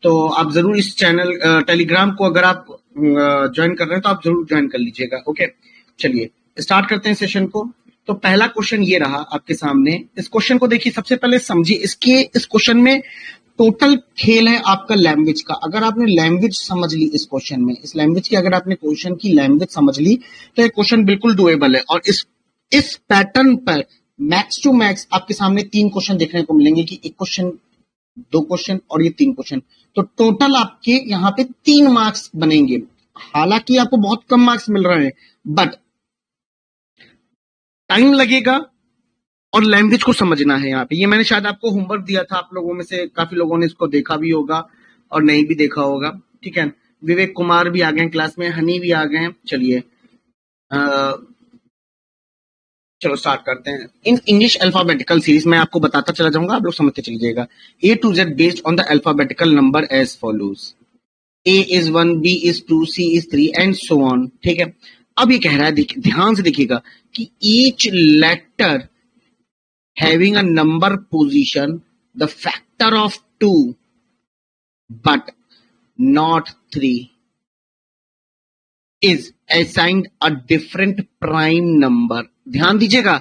तो आप जरूर इस चैनल टेलीग्राम को अगर आप ज्वाइन कर रहे हैं तो आप जरूर ज्वाइन कर लीजिएगा। ओके, चलिए स्टार्ट करते हैं सेशन को। तो पहला क्वेश्चन ये रहा आपके सामने। इस क्वेश्चन को देखिए, सबसे पहले समझिए इस क्वेश्चन में टोटल खेल है आपका लैंग्वेज का। अगर आपने लैंग्वेज समझ ली इस क्वेश्चन में, इस लैंग्वेज की अगर आपने क्वेश्चन की लैंग्वेज समझ ली तो ये क्वेश्चन बिल्कुल डुएबल है। और इस पैटर्न पर मैक्स टू मैक्स आपके सामने 3 क्वेश्चन देखने को मिलेंगे कि 1 क्वेश्चन, 2 क्वेश्चन और ये 3 क्वेश्चन। तो टोटल आपके यहाँ पे 3 मार्क्स बनेंगे। हालांकि आपको बहुत कम मार्क्स मिल रहे हैं, बट टाइम लगेगा और लैंग्वेज को समझना है यहाँ पे। ये मैंने शायद आपको होमवर्क दिया था, आप लोगों में से काफी लोगों ने इसको देखा भी होगा और नहीं भी देखा होगा। ठीक है, विवेक कुमार भी आ गए क्लास में, हनी भी आ गए। चलिए चलो स्टार्ट करते हैं। इन इंग्लिश अल्फाबेटिकल सीरीज में आपको बताता चला जाऊंगा, आप लोग समझते चलिएगा। A to Z based on the alphabetical number as follows. A is 1, B is 2, C is 3 and so on. ठीक है, अब ये कह रहा है, ध्यान से देखिएगा कि each letter having a number position the factor of 2 but not 3 is assigned a different prime number। ध्यान दीजिएगा,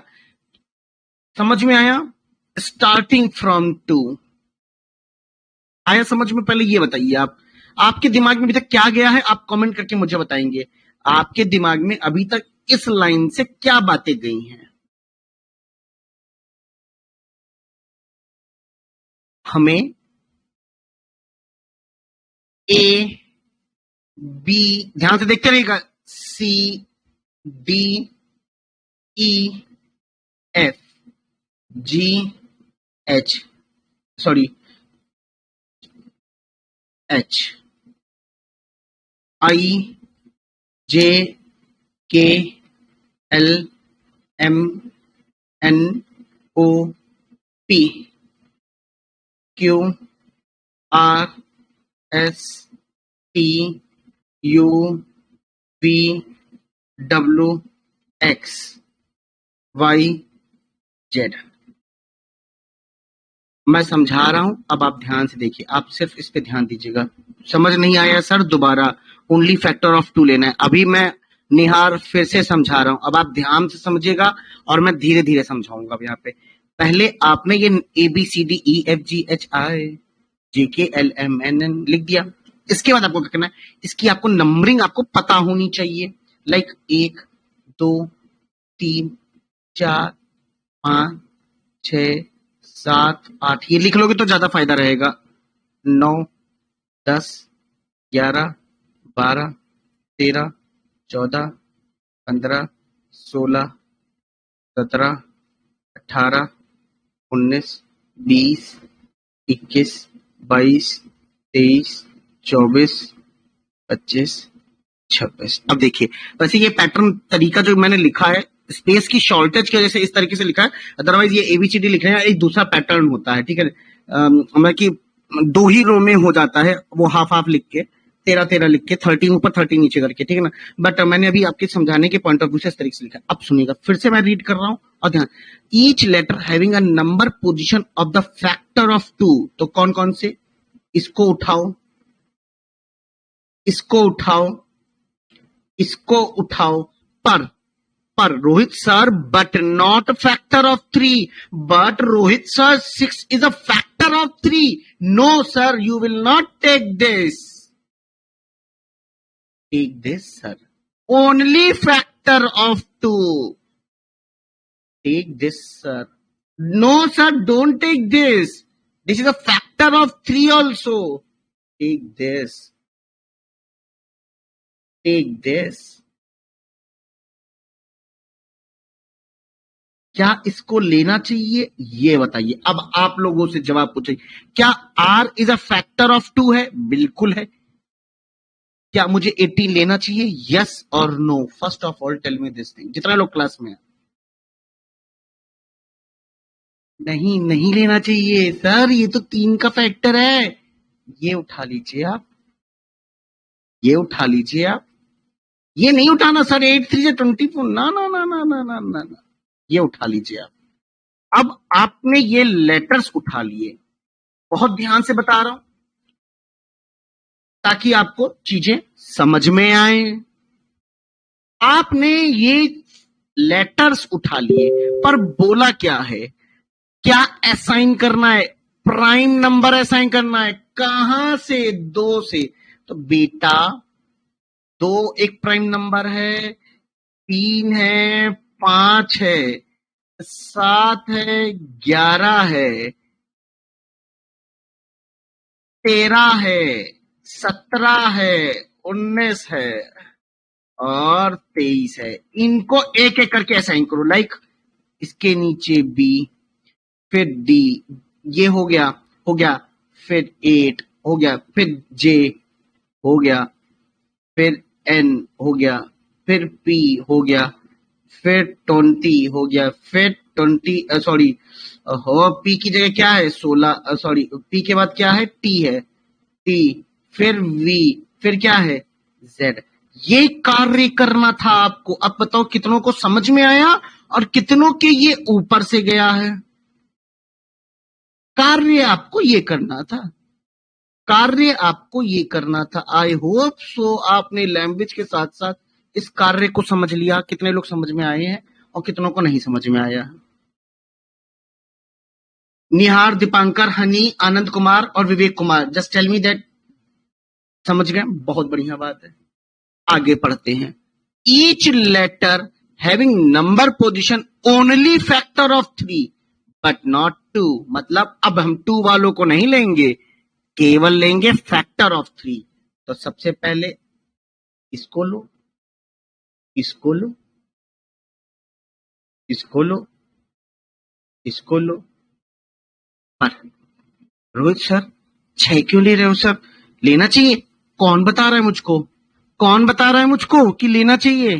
समझ में आया? स्टार्टिंग फ्रॉम 2 आया समझ में? पहले ये बताइए, आपके दिमाग में अभी तक क्या गया है, आप कमेंट करके मुझे बताएंगे। आपके दिमाग में अभी तक इस लाइन से क्या बातें गई हैं? हमें A, B, ध्यान से देखते रहिएगा, C, D, E, F, G, H, sorry H, I, J, K, L, M, N, O, P, Q, R, S, T, U, V, W, X, Y, Z। मैं समझा रहा हूं, अब आप ध्यान से देखिए, आप सिर्फ इस पे ध्यान दीजिएगा। समझ नहीं आया सर, दोबारा ओनली फैक्टर ऑफ 2 लेना है। अभी मैं निहार फिर से समझा रहा हूं, अब आप ध्यान से समझिएगा और मैं धीरे धीरे समझाऊंगा। अब यहाँ पे पहले आपने ये ABCDEFGHI JKLMNN लिख दिया। इसके बाद आपको क्या करना है, इसकी आपको नंबरिंग आपको पता होनी चाहिए। लाइक 1, 2, 3, 4, 5, 6, 7, 8 ये लिख लोगे तो ज्यादा फायदा रहेगा। 9, 10, 11, 12, 13, 14, 15, 16, 17, 18, 19, 20, 21, 22, 23, 24, 25, 26। अब देखिए, वैसे ये पैटर्न तरीका जो मैंने लिखा है, स्पेस की शॉर्टेज की वजह से इस तरीके से लिखा है, अदरवाइज ये ABCD लिख रहे हैं, एक दूसरा पैटर्न होता है। ठीक है, मतलब कि 2 ही रो में हो जाता है, वो हाफ हाफ लिख के 13-13 लिख के 13 ऊपर 13 नीचे करके। ठीक है ना, बट मैंने अभी आपके समझाने के पॉइंट ऑफ व्यू से इस तरीके से लिखा है। अब सुनिएगा, फिर से मैं रीड कर रहा हूं और ध्यान, each letter having a number position of the factor of 2। तो कौन कौन से? इसको उठाओ, इसको उठाओ, इसको उठाओ, पर Rohit sir but not factor of 3। But Rohit sir 6 is a factor of 3। No sir, you will not take this. Take this sir, only factor of 2। Take this sir. No sir, don't take this, this is a factor of 3 also. Take this, take this. क्या इसको लेना चाहिए, ये बताइए। अब आप लोगों से जवाब पूछिए, क्या R is a factor of 2 है? बिल्कुल है। क्या मुझे 18 लेना चाहिए? यस और no? First of all tell me this thing, जितना लोग क्लास में है। नहीं, नहीं लेना चाहिए सर, ये तो 3 का फैक्टर है। ये उठा लीजिए आप, ये उठा लीजिए आप। ये नहीं उठाना सर, 8 3 24, ना ना ना ना ना ना ना ना, ये उठा लीजिए आप। अब आपने ये लेटर्स उठा लिए, बहुत ध्यान से बता रहा हूं, ताकि आपको चीजें समझ में आए। आपने ये लेटर्स उठा लिए, पर बोला क्या है? क्या असाइन करना है? प्राइम नंबर असाइन करना है। कहां से? 2 से। तो बेटा 2 एक प्राइम नंबर है, 3 है, 5 है, 7 है, 11 है, 13 है, 17 है, 19 है और 23 है। इनको एक एक करके असाइन करो। लाइक इसके नीचे बी, फिर डी, ये हो गया, फिर 8 हो गया, फिर जे हो गया, फिर एन हो गया, फिर पी हो गया, फिर 20 हो गया, फिर 20 सॉरी हो पी की जगह क्या है? 16 सॉरी पी के बाद क्या है? टी है, टी, फिर वी, फिर क्या है? जेड। ये कार्य करना था आपको। अब बताओ कितनों को समझ में आया और कितनों के ये ऊपर से गया है? कार्य आपको ये करना था, कार्य आपको ये करना था। आई होप सो आपने लैंग्वेज के साथ साथ इस कार्य को समझ लिया। कितने लोग समझ में आए हैं और कितनों को नहीं समझ में आया? निहार, दीपांकर, हनी, आनंद कुमार और Vivek Kumar, just tell me that समझ गए। बहुत बढ़िया बात है। आगे पढ़ते हैं। Each letter having number position only factor of 3 but not 2। मतलब अब हम 2 वालों को नहीं लेंगे, केवल लेंगे फैक्टर ऑफ 3। तो सबसे पहले इसको लो, इसको लो, इसको लो, इसको लो। पर रोहित सर 6 क्यों ले रहे हो सर? लेना चाहिए। कौन बता रहा है मुझको? कौन बता रहा है मुझको कि लेना चाहिए?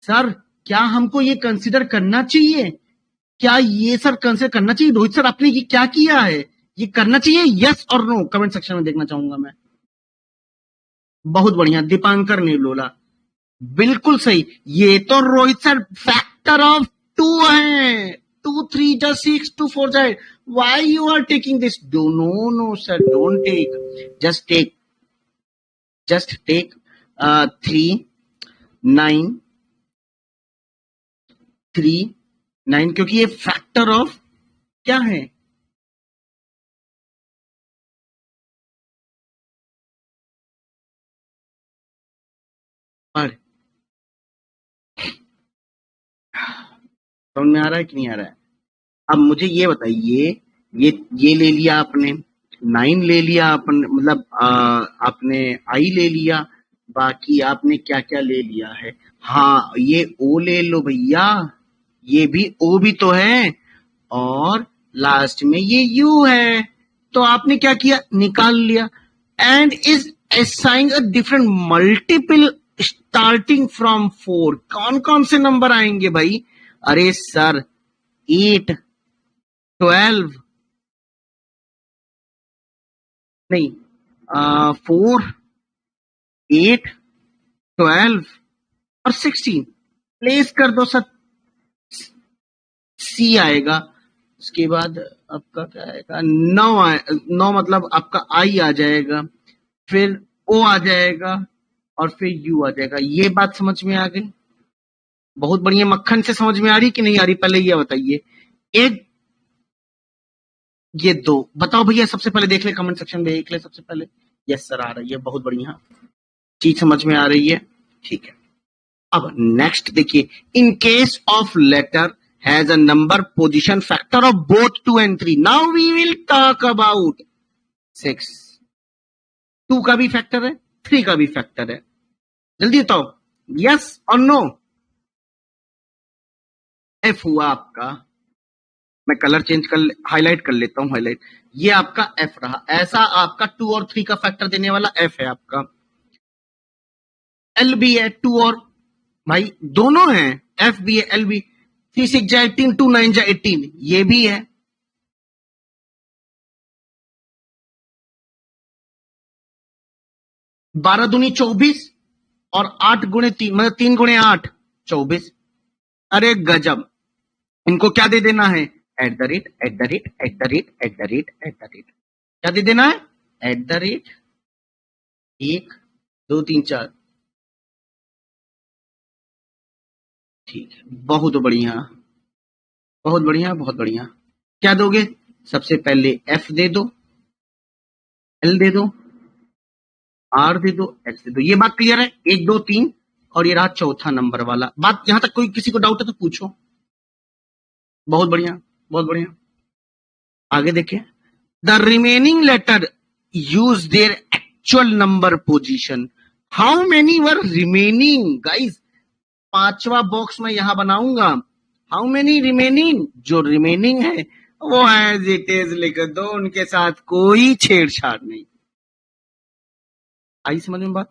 सर क्या हमको ये कंसिडर करना चाहिए? क्या ये सर कंसिडर करना चाहिए? रोहित सर आपने ये क्या किया है? ये करना चाहिए? यस और नो कमेंट सेक्शन में देखना चाहूंगा मैं। बहुत बढ़िया, दीपांकर ने बोला बिल्कुल सही। ये तो रोहित सर फैक्टर ऑफ 2 है। 2 3 जा 6, 2 4 जाए। Why you are taking this? Do no no sir, don't take, just take 3 9 3 9, क्योंकि ये फैक्टर ऑफ क्या है? पर समझ में आ रहा है कि नहीं आ रहा है? अब मुझे ये बताइए, ये ले लिया आपने, 9 ले लिया आपने, मतलब आपने आई ले लिया, बाकी आपने क्या क्या ले लिया है? हाँ ये ओ ले लो भैया, ये भी ओ भी तो है, और लास्ट में ये यू है। तो आपने क्या किया? निकाल लिया। And is assigning a different multiple starting from 4। कौन कौन से नंबर आएंगे भाई? अरे सर 8, 12 नहीं, 4, 8, 12 और 16 प्लेस कर दो सर। सी आएगा, उसके बाद आपका क्या आएगा? 9 मतलब आपका आई आ जाएगा, फिर ओ आ जाएगा और फिर यू आ जाएगा। ये बात समझ में आ गई? बहुत बढ़िया। मक्खन से समझ में आ रही कि नहीं आ रही? पहले ये बताइए। एक, ये 2 बताओ भैया। सबसे पहले देख ले, कमेंट सेक्शन में देख ले सबसे पहले। यस सर आ रही है, बहुत बढ़िया चीज समझ में आ रही है। ठीक है, अब नेक्स्ट देखिए। In case of letter has a number position factor of both 2 and 3। Now we will talk about 6। 2 का भी फैक्टर है, 3 का भी फैक्टर है। जल्दी बताओ यस और नो। एफ हुआ आपका, मैं कलर चेंज कर, हाईलाइट कर लेता हूं, हाईलाइट। ये आपका एफ रहा। ऐसा आपका 2 और 3 का फैक्टर देने वाला एफ है आपका। एल भी है, 2 और भाई दोनों है। एफ भी है, एल भी। 3 6 जा 18, 2 9 जा 18, ये भी है। 12 दूनी 24 और 8 गुणे 3 मतलब 3 गुणे 8 24। अरे गजब। इनको क्या दे देना है? Eight the rate, eight the rate, eight the rate, eight the rate, eight the rate. क्या दे देना है? Eight the rate. 1 2 3 4। ठीक है, बहुत बढ़िया, बहुत बढ़िया, बहुत बढ़िया। क्या दोगे? सबसे पहले F दे दो, L दे दो, R दे दो, X दे दो। ये बात क्लियर है? 1 2 3 और ये रहा चौथा नंबर वाला। बात यहां तक कोई किसी को डाउट है तो पूछो। बहुत बढ़िया, बहुत बढ़िया। आगे देखें। The remaining letter use their actual number position. How many were remaining guys? पांचवा बॉक्स में यहां बनाऊंगा। How many remaining? जो रिमेनिंग है वो एज इट इज लिख दो, उनके साथ कोई छेड़छाड़ नहीं। आई समझ में बात?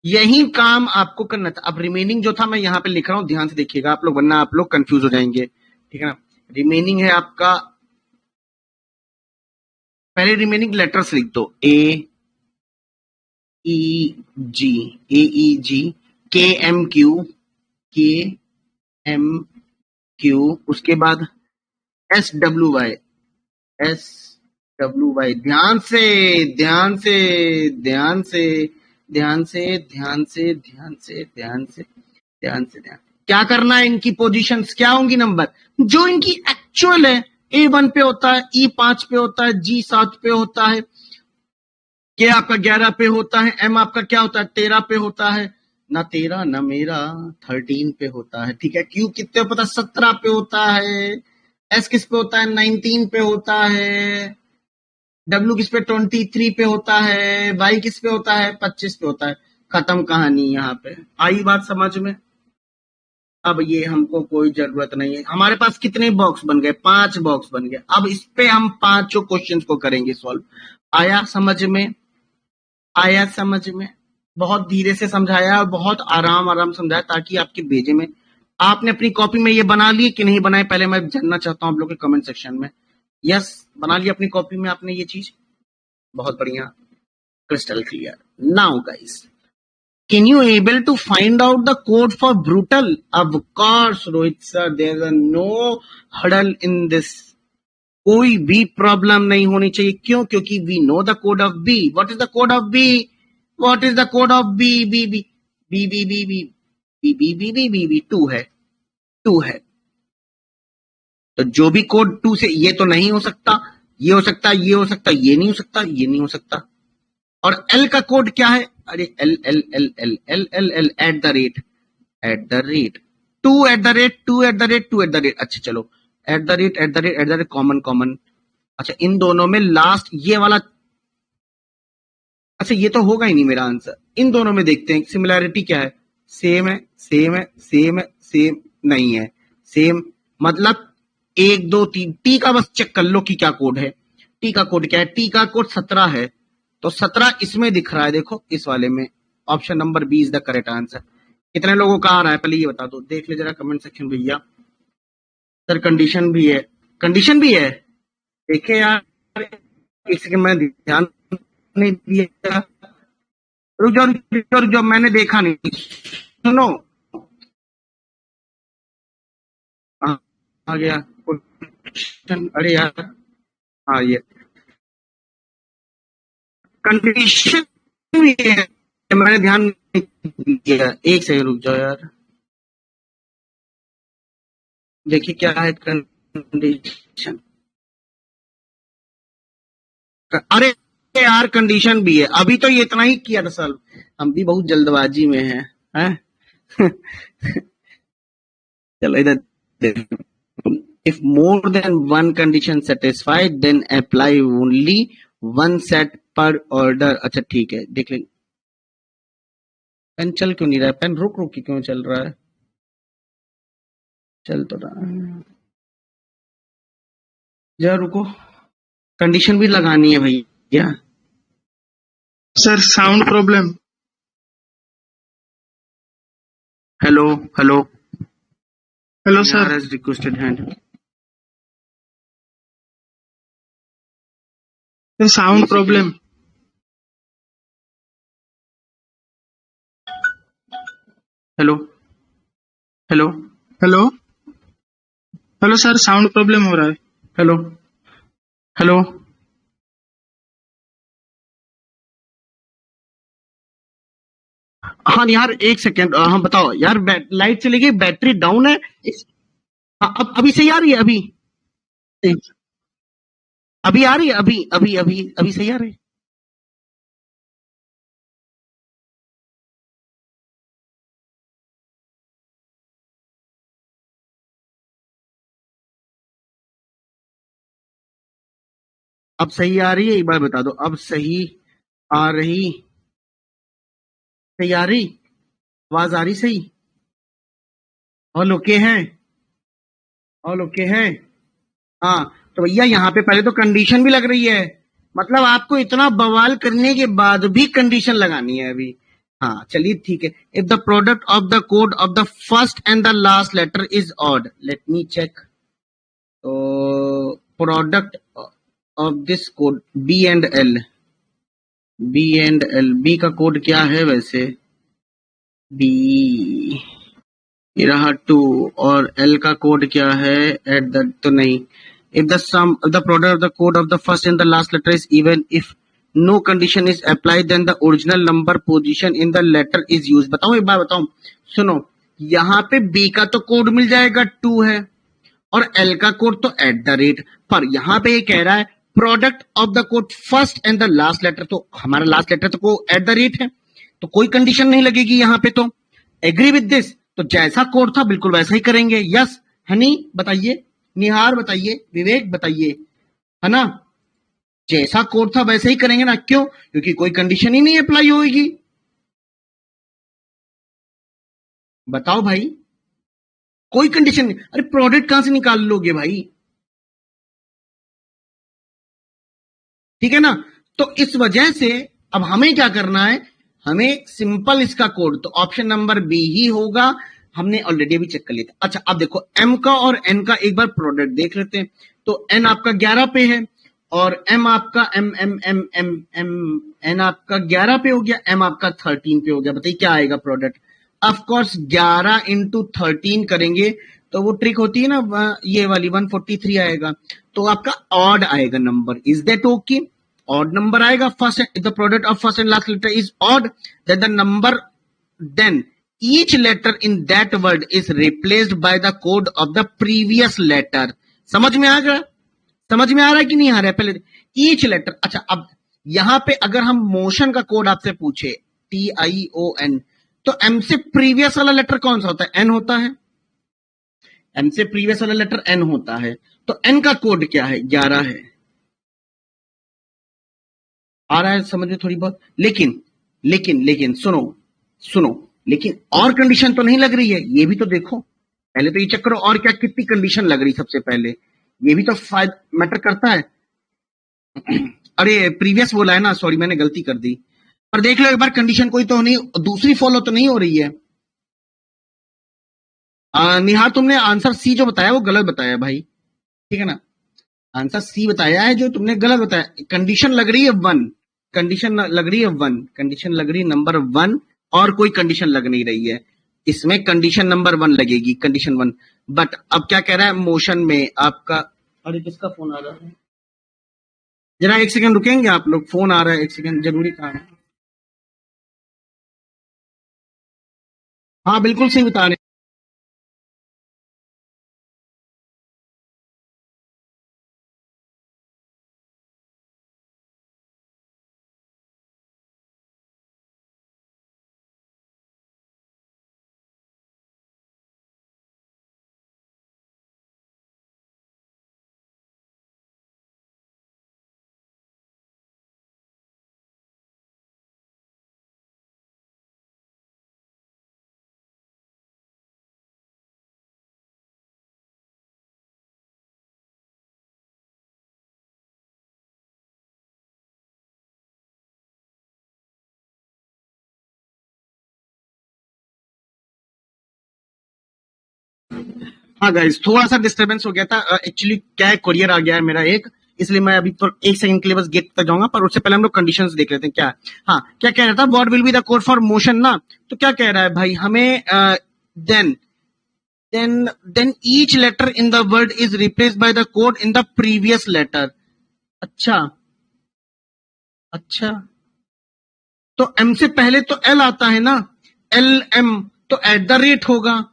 यही काम आपको करना था। अब रिमेनिंग जो था मैं यहां पे लिख रहा हूं, ध्यान से देखिएगा आप लोग, वरना आप लोग कंफ्यूज हो जाएंगे। ठीक है ना? रिमेनिंग है आपका, पहले रिमेनिंग लेटर्स लिख दो। ए ई जी, के एम क्यू, उसके बाद एस डब्ल्यू वाई, ध्यान से, ध्यान से, ध्यान से, ध्यान से, ध्यान से, ध्यान से, ध्यान से, ध्यान से, ध्यान। क्या करना है? इनकी पोजीशंस क्या होंगी? नंबर जो इनकी एक्चुअल है। A1 पे होता है, E5 पे होता है, G7 पे होता है, K आपका 11 पे होता है, M आपका क्या होता है? 13 पे होता है। ना 13 ना मेरा 13 पे होता है। ठीक है। Q कितने पे होता है? 17 पे होता है। S किस पे होता है? 19 पे होता है। W किस पे? 23 पे होता है। Y किस पे होता है? 25 पे होता है। खत्म कहानी। यहाँ पे आई बात समझ में? अब ये हमको कोई जरूरत नहीं है। हमारे पास कितने बॉक्स बन गए? 5 बॉक्स बन गए। अब इस पे हम पांचों क्वेश्चंस को करेंगे सॉल्व। आया समझ में? आया समझ में? बहुत धीरे से समझाया और बहुत आराम आराम समझाया, ताकि आपके भेजे में आपने अपनी कॉपी में ये बना लिए कि नहीं बनाए, पहले मैं जानना चाहता हूं आप लोग के कमेंट सेक्शन में। यस, बना लिया अपनी कॉपी में आपने ये चीज? बहुत बढ़िया, crystal clear. Now guys, can you able to find out the code for brutal? Of course Rohit sir, there is no hurdle in this. कोई भी प्रॉब्लम नहीं होनी चाहिए। क्यों? क्योंकि we know the code of B. What is the code of B? What is the code of B? B B B B B B B B B B B B 2 है, 2 है। तो जो भी कोड 2 से, ये तो नहीं हो सकता, ये हो सकता, ये हो सकता, ये नहीं हो सकता, ये नहीं हो सकता। और एल का कोड क्या है? अरे L L L L L L L eight the rate 2 eight the rate 2 eight the rate 2 eight the rate. अच्छा चलो, eight the rate at the rate at the rate, common common. अच्छा, इन दोनों में last ये वाला, अच्छा ये तो होगा ही नहीं मेरा आंसर। इन दोनों में देखते हैं सिमिलैरिटी क्या है। सेम है, सेम है, सेम है, सेम नहीं है। सेम मतलब 1 2 3। टी का बस चेक कर लो कि क्या कोड है। टी का कोड क्या है? टी का कोड 17 है। तो 17 इसमें दिख रहा है, देखो इस वाले में। Option number B is the correct answer. कितने लोगों का आ रहा है पहले ये बता दो, देख ले जरा कमेंट सेक्शन भैया। सर कंडीशन भी है, कंडीशन भी है। देखे यार, एक सेकंड मैं ध्यान नहीं दिया। रुक जाओ रुक जाओ रुक जाओ, मैंने देखा नहीं। सुनो, आ गया क्वेश्चन। अरे यार, हाँ ये कंडीशन भी है, मैंने ध्यान नहीं दिया। एक सेकंड रुक जाओ यार, देखिए क्या है कंडीशन। अरे यार कंडीशन भी है। अभी तो ये इतना ही किया था सर, हम भी बहुत जल्दबाजी में हैं। चलो इधर, if more than one condition satisfied then apply only one set per order। अच्छा ठीक है, देख लेंगे। पेन चल क्यों नहीं रहा है? पेन रुक रुक के क्यों चल रहा है? चल तो रहा है, जरा रुको, कंडीशन भी लगानी है भैया। Sir sound problem. Hello hello hello sir. Has requested hand. Sound problem. Hello hello hello hello sir, sound problem हो रहा है। हेलो हेलो हाँ यार एक सेकेंड, हाँ बताओ यार, लाइट चली गई, बैटरी डाउन है। हाँ, अब अभी सही आ रही है? अभी अभी आ रही है? अभी अभी अभी अभी सही आ रही है? अब सही आ रही है? एक बार बता दो, अब सही आ रही? सही आ रही? आवाज आ रही सही? ऑल ओके है? ऑल ओके है? हाँ। तो भैया यहाँ पे पहले तो कंडीशन भी लग रही है, मतलब आपको इतना बवाल करने के बाद भी कंडीशन लगानी है अभी। हाँ चलिए ठीक है। If the product of the code of the first and the last letter is odd, let me check. तो product of this code B and L, B and L, B का कोड क्या है वैसे? बी, ये रहा 2, और L का code क्या है? एट द, तो नहीं। If the sum the product of the code of the first and the last letter is even if no condition is applied then the original number position in the letter is use. बताओ एक बार बताओ, सुनो, यहाँ पे B का तो code मिल जाएगा 2 है, और एल का कोड तो एट द रेट, पर यहाँ पे ये कह रहा है product of the code first and the last letter, तो हमारा लास्ट लेटर तो को एट द रेट है, तो कोई कंडीशन नहीं लगेगी यहाँ पे। तो एग्री विद दिस? तो जैसा कोड था बिल्कुल वैसा ही करेंगे। यस हनी बताइए, निहार बताइए, विवेक बताइए, है ना? जैसा कोड था वैसे ही करेंगे ना, क्यों? क्योंकि कोई कंडीशन ही नहीं अप्लाई होगी। बताओ भाई, कोई कंडीशन नहीं। अरे प्रोडक्ट कहां से निकाल लोगे भाई? ठीक है ना? तो इस वजह से अब हमें क्या करना है, हमें सिंपल इसका कोड, तो ऑप्शन नंबर बी ही होगा। हमने ऑलरेडी अभी चेक कर लिया था। अच्छा अब देखो एम का और एन का एक बार प्रोडक्ट देख लेते हैं। तो एन आपका 11 पे है, और एम आपका M M M M M N आपका 11 पे हो गया, एम आपका 13 पे हो गया। बताइए क्या आएगा प्रोडक्ट? ऑफ कोर्स 11 इंटू 13 करेंगे तो वो ट्रिक होती है ना, ये वाली 143 आएगा, तो आपका ऑड आएगा number. Is that okay? Odd number आएगा। First the product of first and last letter is odd, that the number, then each letter in that word is replaced by the code of the previous letter। समझ में आ गया? समझ में आ रहा है कि नहीं आ रहा है? पहले each letter। अच्छा अब यहां पे अगर हम मोशन का कोड आपसे पूछे, TION, तो M से प्रीवियस वाला लेटर कौन सा होता है? N होता है। M से प्रीवियस वाला लेटर N होता है, तो N का कोड क्या है? 11 है। आ रहा है समझ में थोड़ी बहुत? लेकिन लेकिन लेकिन सुनो सुनो, लेकिन और कंडीशन तो नहीं लग रही है, ये भी तो देखो। पहले तो ये चेक करो और क्या कितनी कंडीशन लग रही सबसे पहले, ये भी तो मैटर करता है। अरे प्रीवियस बोला है ना, सॉरी मैंने गलती कर दी। पर देख लो एक बार, कंडीशन कोई तो नहीं, दूसरी फॉलो तो नहीं हो रही है। निहार तुमने आंसर सी जो बताया वो गलत बताया भाई, ठीक है ना? आंसर सी बताया है जो तुमने गलत बताया। कंडीशन लग रही है 1, कंडीशन लग रही है 1, कंडीशन लग रही है नंबर 1, और कोई कंडीशन लग नहीं रही है। इसमें कंडीशन नंबर 1 लगेगी, कंडीशन 1। बट अब क्या कह रहा है मोशन में आपका, अरे किसका फोन आ रहा है? जरा एक सेकंड रुकेंगे आप लोग, फोन आ रहा है, एक सेकंड, जरूरी काम है। हाँ बिल्कुल सही बता रहे हैं। हाँ गाइस, थोड़ा सा डिस्टर्बेंस हो गया था। एक्चुअली क्या है, कोरियर आ गया है मेरा एक, इसलिए मैं अभी तो एक सेकंड के लिए बस गेट तक जाऊंगा, पर उससे पहले हम लोग कंडीशंस देख लेते हैं क्या है। हाँ क्या कह रहा था, what will be the code for motion ना? तो क्या कह रहा है भाई हमें, then then each letter in the word is replaced by the code in the previous letter. अच्छा अच्छा, तो एम से पहले तो एल आता है ना, एल एम तो एट द रेट होगा,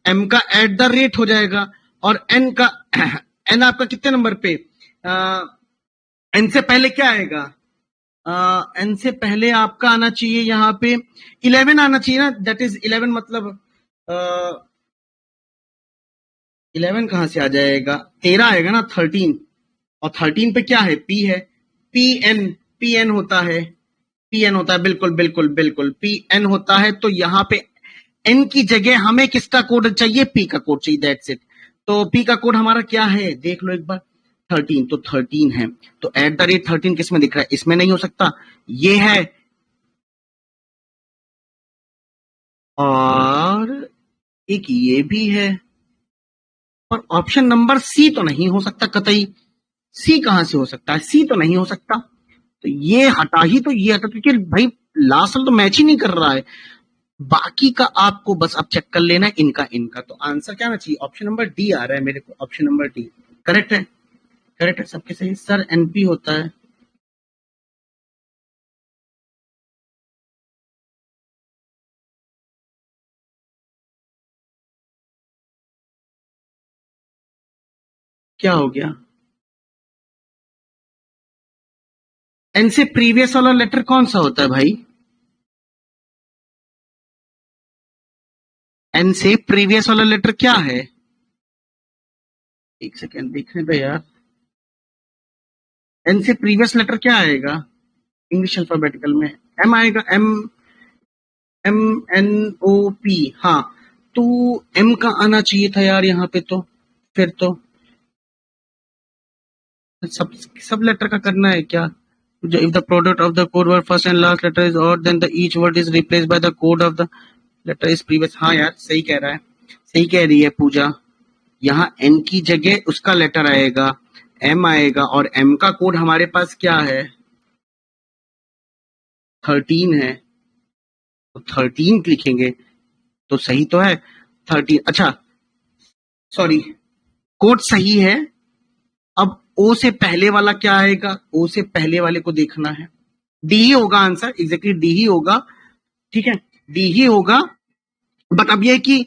एम का एट द रेट हो जाएगा, और एन का एन आपका कितने नंबर पे, एन से पहले क्या आएगा, एन से पहले आपका आना चाहिए यहाँ पे 11 आना चाहिए ना, दैट इज 11 मतलब 11 कहां से आ जाएगा, 13 आएगा ना, 13, और 13 पे क्या है, पी है, पी एन होता है, पी एन होता है, बिल्कुल बिल्कुल बिल्कुल पी एन होता है। तो यहाँ पे एन की जगह हमें किसका कोड चाहिए, पी का कोड चाहिए, दैट्स इट। तो पी का कोड हमारा क्या है, देख लो एक बार, 13, तो 13 है, तो एट द रेट 13 किस में दिख रहा है, इसमें नहीं हो सकता, ये है, और एक ये भी है, और ऑप्शन नंबर सी तो नहीं हो सकता कतई, सी कहां से हो सकता है, सी तो नहीं हो सकता, तो ये हटा ही, तो ये हटा, क्योंकि भाई लास्ट साल तो मैच ही नहीं कर रहा है। बाकी का आपको बस अब चेक कर लेना है, इनका इनका, तो आंसर क्या आना चाहिए, ऑप्शन नंबर डी आ रहा है मेरे को, ऑप्शन नंबर डी करेक्ट है, करेक्ट है सबके सही। सर एनपी होता है, क्या हो गया, एन से प्रीवियस वाला लेटर कौन सा होता है भाई, एन से प्रीवियस वाला लेटर क्या है, एक सेकेंड देखने दो यार, एन से प्रीवियस लेटर क्या आएगा इंग्लिश अल्फाबेटिकल में, एम आएगा, M, M N O P, हाँ, तो एम का आना चाहिए था यार यहाँ पे, तो फिर तो सब सब लेटर का करना है क्या, जो if the product of the code word first and last letter is और then the each word is replaced by the code of the letter is previous, हाँ यार सही कह रहा है, सही कह रही है पूजा, यहाँ एन की जगह उसका लेटर आएगा, एम आएगा, और एम का कोड हमारे पास क्या है, 13 है, तो 13 लिखेंगे, तो सही तो है 13, अच्छा सॉरी, कोड सही है। अब ओ से पहले वाला क्या आएगा, ओ से पहले वाले को देखना है, डी ही होगा आंसर, एग्जैक्टली डी ही होगा, ठीक है, डी ही होगा, बट अब ये कि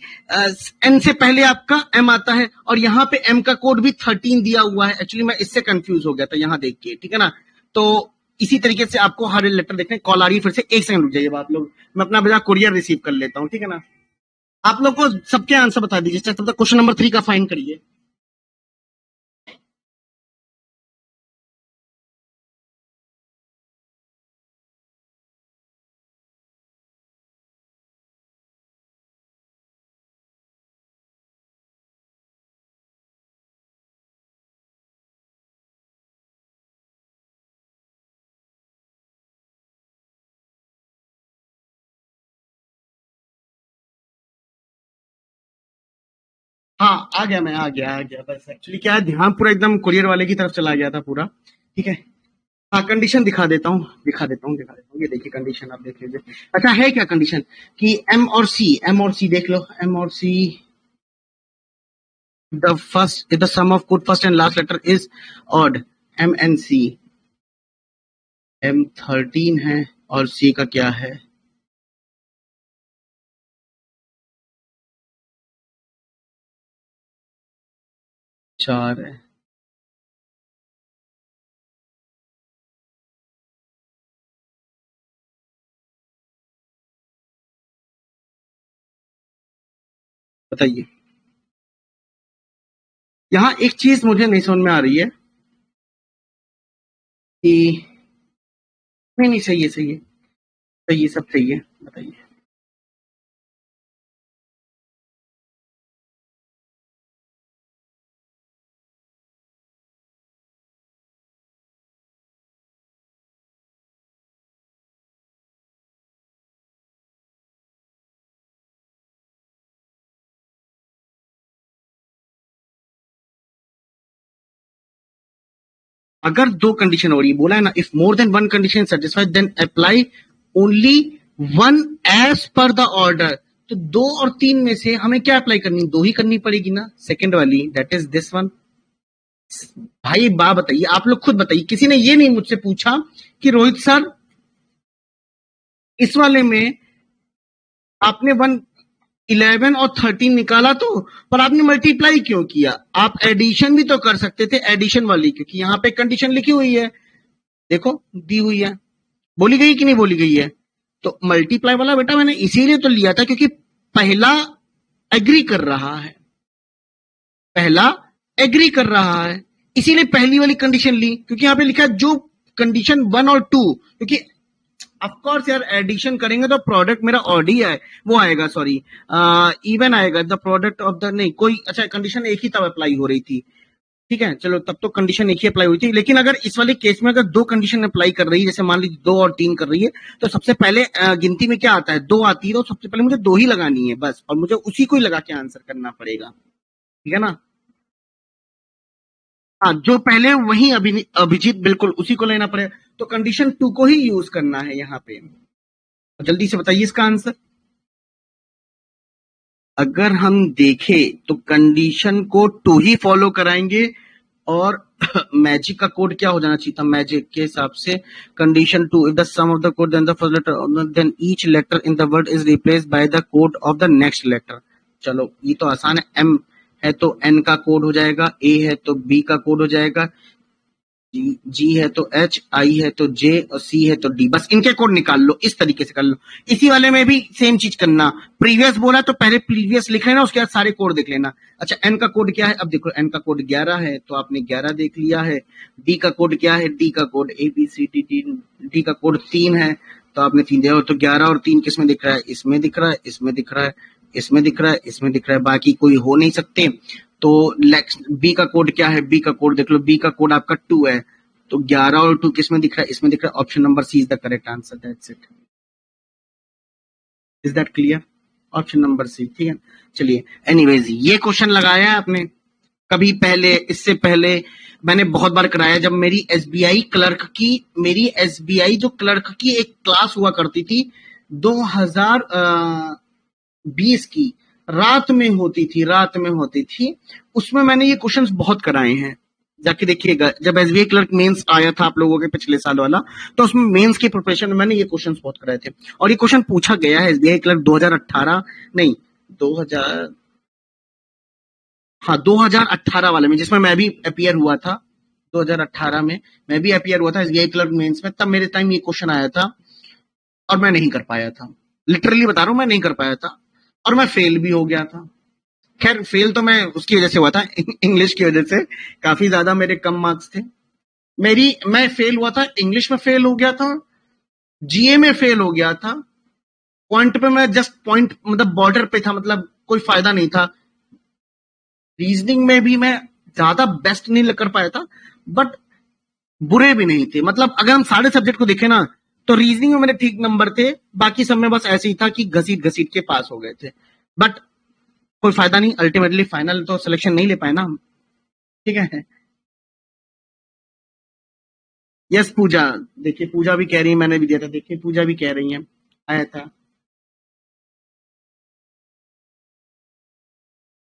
एन से पहले आपका एम आता है, और यहाँ पे एम का कोड भी 13 दिया हुआ है, एक्चुअली मैं इससे कंफ्यूज हो गया था यहाँ देख के, ठीक है ना, तो इसी तरीके से आपको हर लेटर देखने, कॉल आ रही है फिर से, एक सेकंड रुक जाइए आप लोग, मैं अपना बजा कुरियर रिसीव कर लेता हूँ, ठीक है ना, आप लोग को सबके आंसर बता दीजिए, तब तक क्वेश्चन नंबर 3 का फाइन करिए। हाँ आ गया, मैं आ गया, बस एक्चुअली क्या है, ध्यान पूरा एकदम कुरियर वाले की तरफ चला गया था पूरा, ठीक है। हाँ कंडीशन दिखा देता हूँ, ये देखिए कंडीशन आप देख लीजिए, अच्छा है क्या कंडीशन कि एम और सी देख लो, एम और C, the first the sum of good first and last letter is odd, M N C, M 13 है और सी का क्या है, 4 है, बताइए। यहाँ एक चीज मुझे नहीं समझ में आ रही है कि, नहीं नहीं सही है, सही है, सब सही है, बताइए। अगर 2 कंडीशन हो रही है, बोला है ना, if more than 1 condition satisfied then apply only 1 as per the order, तो 2 और 3 में से हमें क्या अप्लाई करनी, 2 ही करनी पड़ेगी ना, सेकंड वाली, दैट इज दिस वन। भाई बा बताइए, आप लोग खुद बताइए, किसी ने ये नहीं मुझसे पूछा कि रोहित सर इस वाले में आपने 11 और 13 निकाला तो, पर आपने मल्टीप्लाई क्यों किया? आप एडिशन भी तो कर सकते थे, एडिशन वाली, क्योंकि यहाँ पे कंडीशन लिखी हुई है, देखो दी हुई है, बोली गई कि नहीं बोली गई है? तो मल्टीप्लाई वाला बेटा मैंने इसीलिए तो लिया था क्योंकि पहला एग्री कर रहा है, पहला एग्री कर रहा है, इसीलिए पहली वाली कंडीशन ली, क्योंकि यहाँ पे लिखा है जो कंडीशन 1 और 2, क्योंकि ऑफकोर्स यार एडिशन करेंगे तो प्रोडक्ट मेरा ऑड ही है, वो आएगा, सॉरी इवन आएगा, द प्रोडक्ट ऑफ द, नहीं कोई, अच्छा कंडीशन एक ही तब अप्लाई हो रही थी, ठीक है चलो तब तो कंडीशन एक ही अप्लाई हुई थी, लेकिन अगर इस वाले केस में अगर दो कंडीशन अप्लाई कर रही है, जैसे मान लीजिए 2 और 3 कर रही है, तो सबसे पहले गिनती में क्या आता है, 2 आती है, तो सबसे पहले मुझे 2 ही लगानी है बस, और मुझे उसी को ही लगा के आंसर करना पड़ेगा, ठीक है ना? हाँ, जो पहले वही अभिजीत, बिल्कुल उसी को लेना पड़ेगा, तो कंडीशन 2 को ही यूज करना है यहाँ पे। जल्दी से बताइए इसका आंसर। अगर हम देखें तो कंडीशन को 2 ही फॉलो कराएंगे, और मैजिक का कोड क्या हो जाना चाहिए था मैजिक के हिसाब से, condition 2, if the sum of the code then the first letter then each letter in the word is replaced by the code of the next letter. चलो ये तो आसान है, एम है तो एन का कोड हो जाएगा, ए है तो बी का कोड हो जाएगा, जी है तो एच, आई है तो जे, और सी है तो डी, बस इनके कोड निकाल लो, इस तरीके से कर लो। इसी वाले में भी सेम चीज करना, प्रीवियस बोला तो पहले प्रीवियस लिख लेना, उसके बाद सारे कोड देख लेना। अच्छा एन का कोड क्या है, अब देखो एन का कोड 11 है तो आपने 11 देख लिया है, डी का कोड क्या है, डी का code A B C D D, D का कोड 3 है तो आपने 3 दिया, तो 11 और 3 किसमें दिख रहा है, इसमें दिख रहा है, इसमें दिख रहा है, इसमें दिख रहा है, इसमें दिख रहा है, बाकी कोई हो नहीं सकते। तो बी का कोड क्या है, बी का कोड देख लो, बी का कोड आपका 2 है, तो 11 और 2 किसमें दिख रहा है, इसमें दिख रहा है, option number C is the correct answer, that's it. Is that clear? Option number C, ठीक है। चलिए एनीवेज ये क्वेश्चन लगाया है आपने कभी पहले, इससे पहले मैंने बहुत बार कराया, जब मेरी एसबीआई क्लर्क की, मेरी एसबीआई जो क्लर्क की एक क्लास हुआ करती थी 2020 की, रात में होती थी, उसमें मैंने ये क्वेश्चंस बहुत कराए हैं, जाके देखिएगा। जब एसबीआई क्लर्क मेंस आया था आप लोगों के पिछले साल वाला, तो उसमें मेंस की प्रिपरेशन में मैंने ये क्वेश्चंस बहुत कराए थे, और ये क्वेश्चन पूछा गया है एसबीआई क्लर्क 2018 नहीं 2000, हाँ 2018 वाले में, जिसमें मैं भी अपियर हुआ था, 2018 में मैं भी अपियर हुआ था एसबीआई क्लर्क मेंस में, तब मेरे टाइम ये क्वेश्चन आया था और मैं नहीं कर पाया था, लिटरली बता रहा हूँ मैं नहीं कर पाया था, और मैं फेल भी हो गया था। खैर फेल तो मैं उसकी वजह से हुआ था, इंग्लिश की वजह से, काफी ज्यादा मेरे कम मार्क्स थे, मैं फेल हुआ था, इंग्लिश में फेल हो गया था, जीए में फेल हो गया था, पॉइंट पे मैं जस्ट पॉइंट मतलब बॉर्डर पे था, मतलब कोई फायदा नहीं था, रीजनिंग में भी मैं ज्यादा बेस्ट नहीं कर पाया था, बट बुरे भी नहीं थे, मतलब अगर हम सारे सब्जेक्ट को देखें ना, तो रीजनिंग में मेरे ठीक नंबर थे, बाकी सब में बस ऐसे ही था कि घसीट घसीट के पास हो गए थे, बट कोई फायदा नहीं, अल्टीमेटली फाइनल तो सिलेक्शन नहीं ले पाए ना हम, ठीक है। यस पूजा, देखिए पूजा भी कह रही है मैंने भी दिया था, देखिए पूजा भी कह रही है आया था,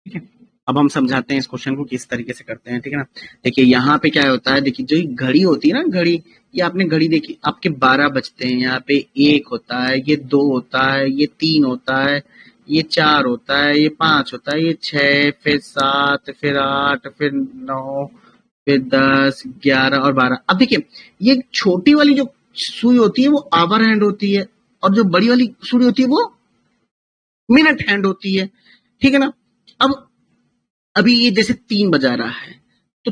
ठीक है। अब हम समझाते हैं इस क्वेश्चन को किस तरीके से करते हैं, ठीक है ना। देखिए यहाँ पे क्या होता है, देखिए जो घड़ी होती है ना, घड़ी, ये आपने घड़ी देखी, आपके 12 बजते हैं, यहाँ पे 1 होता है, ये 2 होता है, ये 3 होता है, ये 4 होता है, ये 5 होता है, ये 6, फिर 7, फिर 8, फिर 9, फिर 10, 11 और 12। अब देखिए ये छोटी वाली जो सुई होती है वो आवर हैंड होती है, और जो बड़ी वाली सुई होती है वो मिनट हैंड होती है, ठीक है ना। अब अभी ये जैसे 3 बजा रहा है, तो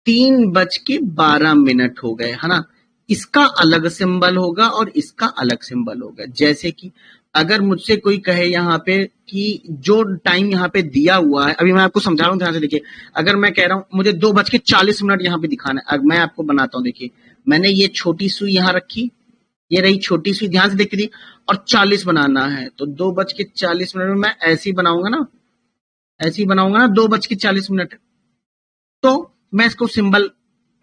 3:12 हो गए, है ना। इसका अलग सिंबल होगा और इसका अलग सिंबल होगा, जैसे कि अगर मुझसे कोई कहे यहाँ पे कि जो टाइम यहाँ पे दिया हुआ है, अभी मैं आपको समझा रहा हूँ ध्यान से देखिए, अगर मैं कह रहा हूँ मुझे 2:40 यहाँ पे दिखाना है, मैं आपको बनाता हूँ, देखिए मैंने ये छोटी सुई यहाँ रखी, ये रही छोटी सुई, ध्यान से देखती थी, और 40 बनाना है, तो 2:40 में मैं ऐसे ही बनाऊंगा ना, ऐसे ही बनाऊंगा ना 2:40, तो मैं इसको सिंबल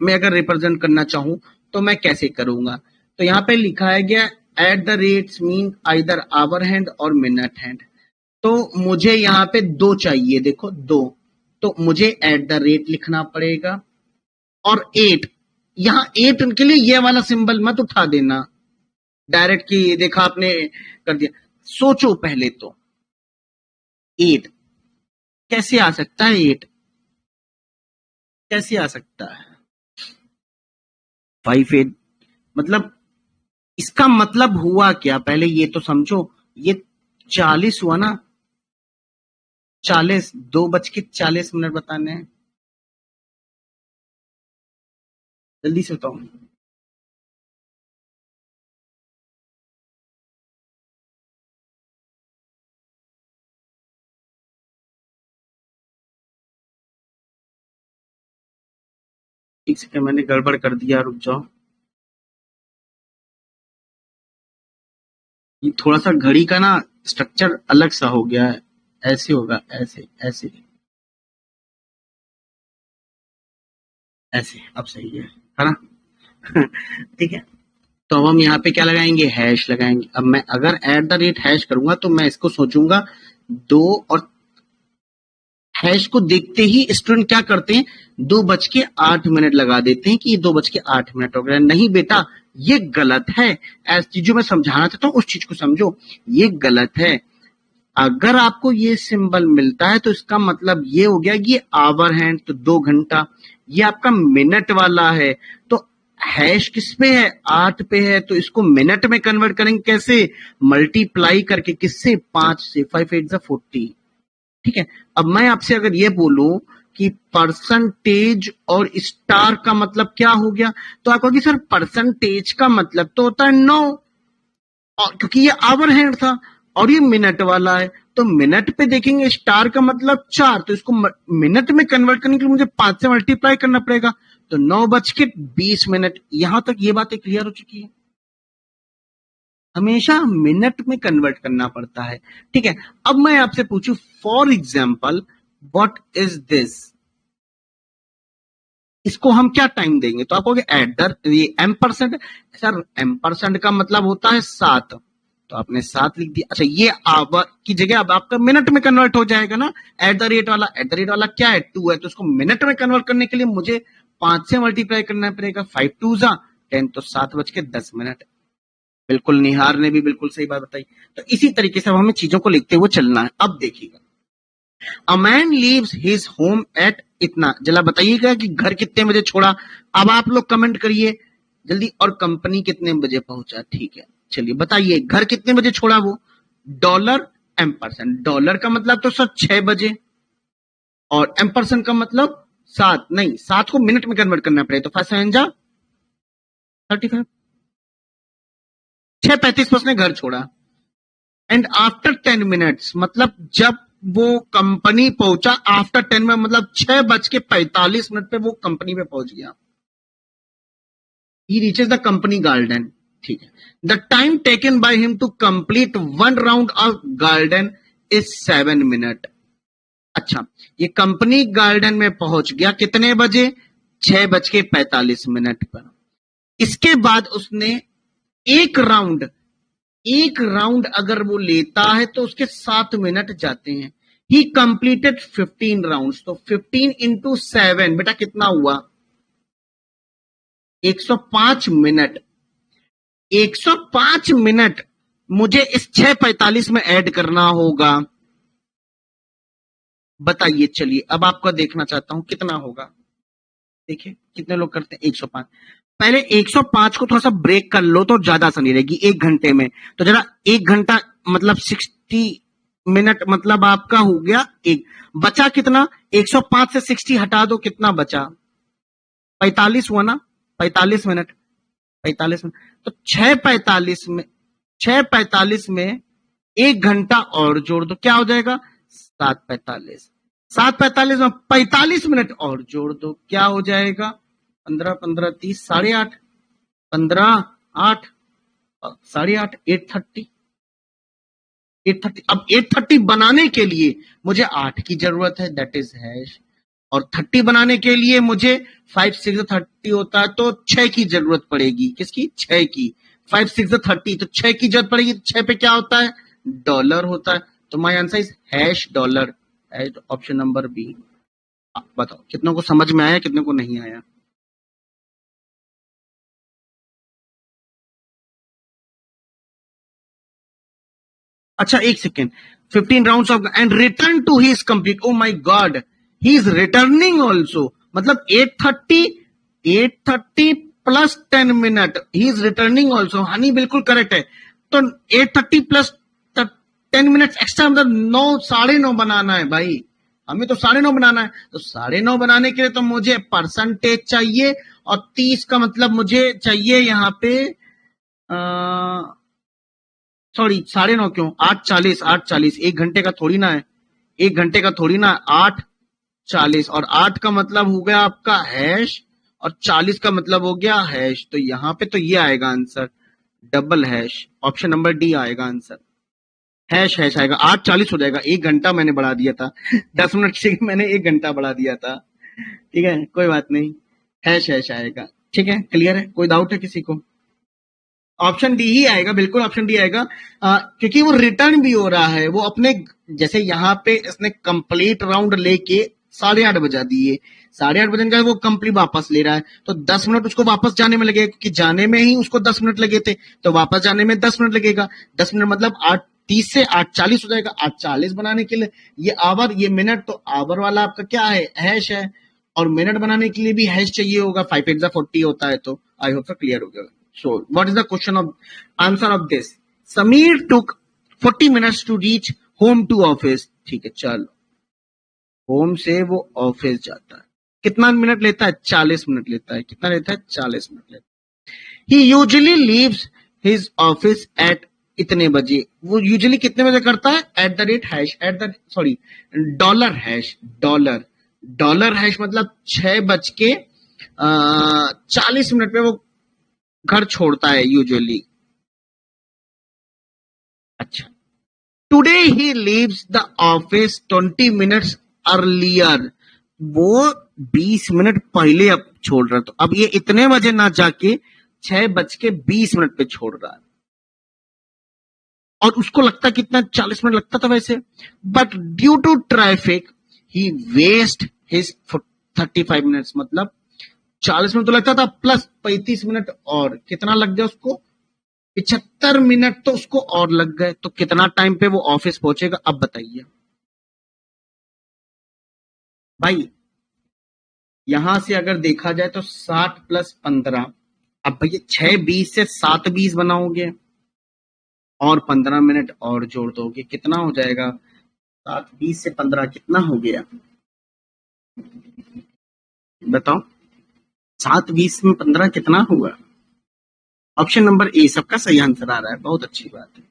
में अगर रिप्रेजेंट करना चाहूं तो मैं कैसे करूंगा, तो यहाँ पे लिखा है गया at the rates mean either hour hand और मिनट हैंड, तो मुझे यहाँ पे 2 चाहिए, देखो 2, तो मुझे एट द रेट लिखना पड़ेगा, और 8, यहाँ 8 के लिए ये वाला सिंबल मत उठा देना डायरेक्ट, की देखा आपने कर दिया, सोचो पहले तो 8 कैसे आ सकता है, 8 कैसे आ सकता है, 5 8 मतलब इसका मतलब हुआ क्या, पहले ये तो समझो, ये 40 हुआ ना, 40, 2:40 बताने हैं, जल्दी से बताओ। एक सेकंड, मैंने गड़बड़ कर दिया, रुक जाओ। ये थोड़ा सा घड़ी का ना स्ट्रक्चर अलग सा हो गया है, ऐसे होगा, ऐसे ऐसे ऐसे, अब सही है ना? ठीक है, तो अब हम यहाँ पे क्या लगाएंगे, हैश लगाएंगे। अब मैं अगर @ हैश करूंगा तो मैं इसको सोचूंगा 2, और हैश को देखते ही स्टूडेंट क्या करते हैं, 2:08 लगा देते हैं कि ये 2:08 हो गया। नहीं बेटा, ये गलत है। ऐसी चीजों में समझाना चाहता हूँ, उस चीज को समझो, ये गलत है। अगर आपको ये सिंबल मिलता है तो इसका मतलब ये हो गया कि ये आवर हैंड, तो 2 घंटा। ये आपका मिनट वाला है, तो हैश किस पे है, 8 पे है, तो इसको मिनट में कन्वर्ट करेंगे कैसे, मल्टीप्लाई करके, किससे, 5 से, 5 8 40। ठीक है, अब मैं आपसे अगर ये बोलूं कि परसेंटेज और स्टार का मतलब क्या हो गया, तो आप कहोगे सर परसेंटेज का मतलब तो होता है 9, और क्योंकि ये आवर हैंड था और ये मिनट वाला है, तो मिनट पे देखेंगे स्टार का मतलब 4, तो इसको मिनट में कन्वर्ट करने के लिए मुझे 5 से मल्टीप्लाई करना पड़ेगा, तो 9:20। यहां तक ये बातें क्लियर हो चुकी है। हमेशा मिनट में कन्वर्ट करना पड़ता है। ठीक है, अब मैं आपसे पूछूं, for example what is this, इसको हम क्या टाइम देंगे, तो आप कहोगे ये M%। सर M% का मतलब होता है 7, तो आपने 7 लिख दिया। अच्छा, ये आवर की जगह अब आपका मिनट में कन्वर्ट हो जाएगा ना, @ वाला क्या है, 2 है, तो उसको मिनट में कन्वर्ट करने के लिए मुझे 5 से मल्टीप्लाई करना पड़ेगा, 5 2 10, तो 7:10। बिल्कुल, निहार ने भी बिल्कुल सही बात बताई। तो इसी तरीके से हमें चीजों को लिखते हुए चलना है। अब देखिएगा, a man leaves his home at इतना, जरा बताइएगा कि घर कितने बजे छोड़ा। अब आप लोग कमेंट करिए जल्दी, और कंपनी कितने बजे पहुंचा। ठीक है, चलिए बताइए, घर कितने बजे छोड़ा वो, $M%। डॉलर का मतलब तो सर 6 बजे, और M% का मतलब 7, नहीं 7 को मिनट में कन्वर्ट करना पड़ेगा, तो 5 7 जा 35, 6:35 पर उसने घर छोड़ा। एंड आफ्टर 10 मिनट्स, मतलब जब वो कंपनी पहुंचा, आफ्टर 10 में मतलब 6:45 पे वो कंपनी पे पहुंच गया। He reaches the company garden. ठीक है, the time taken by him to complete 1 round of garden is 7 minute. अच्छा, ये कंपनी गार्डन में पहुंच गया कितने बजे, 6:45 पर। इसके बाद उसने एक राउंड, अगर वो लेता है तो उसके 7 मिनट जाते हैं। ही कंप्लीटेड 15 राउंड्स, तो 15 इंटू 7 बेटा कितना हुआ, 105 मिनट। 105 मिनट मुझे इस 6:45 में ऐड करना होगा। बताइए, चलिए अब आपका देखना चाहता हूं कितना होगा। देखिए कितने लोग करते हैं 105। पहले 105 को थोड़ा सा ब्रेक कर लो तो ज्यादा आसानी रहेगी, 1 घंटे में। तो जरा 1 घंटा मतलब 60 मिनट, मतलब आपका हो गया एक, बचा कितना, 105 से 60 हटा दो, कितना बचा, 45 हुआ ना, 45 मिनट, 45 मिनट। तो 6:45 में 1 घंटा और जोड़ दो, क्या हो जाएगा, 7:45। 7:45 में 45 मिनट और जोड़ दो, क्या हो जाएगा, 15 15 30, 8:30, 15 8, 8:30, 8:30। अब 8:30 बनाने के लिए मुझे 8 की जरूरत है, दैट इज हैश, और 30 बनाने के लिए मुझे 5 6 30 होता है, तो 6 की जरूरत पड़ेगी, किसकी, 6 की। 5 6 30, तो 6 की जरूरत पड़ेगी, 6 पे क्या होता है, डॉलर होता है, तो my answer is hash dollar, option number B. बताओ कितनों को समझ में आया, कितनों को नहीं आया। अच्छा एक second, 15 rounds of and return to his complete, oh my god, he is returning also, मतलब 8:30 plus 10 minute, he is returning also. हनी बिल्कुल करेक्ट है। तो 8:30 प्लस 10 मिनट एक्स्ट्रा, मतलब 9, 9:30 बनाना है भाई, हमें तो 9:30 बनाना है। तो 9:30 बनाने के लिए तो मुझे परसेंटेज चाहिए, और 30 का मतलब मुझे चाहिए यहाँ पे सॉरी 9:30 क्यों, 8:40, 8:40, 1 घंटे का थोड़ी ना है, 1 घंटे का थोड़ी ना, 8:40, और 8 का मतलब हो गया आपका हैश, और 40 का मतलब हो गया हैश। तो यहाँ पे तो ये आएगा answer, double hash, option number D आएगा आंसर, हैश हैश आएगा। 8:40 हो जाएगा, 1 घंटा मैंने बढ़ा दिया था, 10 मिनट से मैंने 1 घंटा बढ़ा दिया था, ठीक है कोई बात नहीं, हैश हैश आएगा। ठीक है, क्लियर है, कोई डाउट है किसी को? ऑप्शन डी ही आएगा, बिल्कुल ऑप्शन डी आएगा, क्योंकि वो रिटर्न भी हो रहा है, वो अपने, जैसे यहाँ पे इसने कंप्लीट राउंड लेके 8:30 बजा दिए, 8:30 बजने का वो कंप्लीट वापस ले रहा है, तो 10 मिनट उसको वापस जाने में लगेगा, क्योंकि जाने में ही उसको 10 मिनट लगे थे, तो वापस जाने में 10 मिनट लगेगा, 10 मिनट मतलब 8:30 से 8:40 हो जाएगा। 8:40 बनाने के लिए ये आवर, ये मिनट, तो आवर वाला आपका क्या है, हैश है, और मिनट बनाने के लिए भी हैश चाहिए होगा, 5 8 40 होता है। तो आई होप क्लियर हो गया। So, what is the question of answer of this? Sameer took 40 minutes to reach home to office. ठीक है, चलो, होम से वो ऑफिस जाता है, कितना मिनट लेता है, 40 मिनट लेता है, कितना लेता है, 40 मिनट लेता है। He usually leaves his office at इतने बजे, वो यूजुअली कितने बजे करता है, eight the rate hash, at the sorry dollar hash, dollar hash मतलब 6:40 पे वो घर छोड़ता है यूजुअली। अच्छा, today he leaves the office 20 minutes earlier, वो 20 मिनट पहले अब छोड़ रहा, तो अब ये इतने बजे ना जाके 6:20 पे छोड़ रहा है, और उसको लगता कितना, 40 मिनट लगता था वैसे, but due to traffic he waste his 35 minutes, मतलब 40 मिनट तो लगता था, प्लस 35 मिनट, और कितना लग गया उसको, 75 मिनट तो उसको और लग गए। तो कितना टाइम पे वो ऑफिस पहुंचेगा, अब बताइए भाई। यहां से अगर देखा जाए तो 60 + 15, अब भैया 6:20 से 7:20 बनाओगे, और 15 मिनट और जोड़ दोगे, कितना हो जाएगा, 7:20 से 15 कितना हो गया, बताओ, 7:20 में 15 कितना हुआ? ऑप्शन नंबर ए सबका सही आंसर आ रहा है, बहुत अच्छी बात है।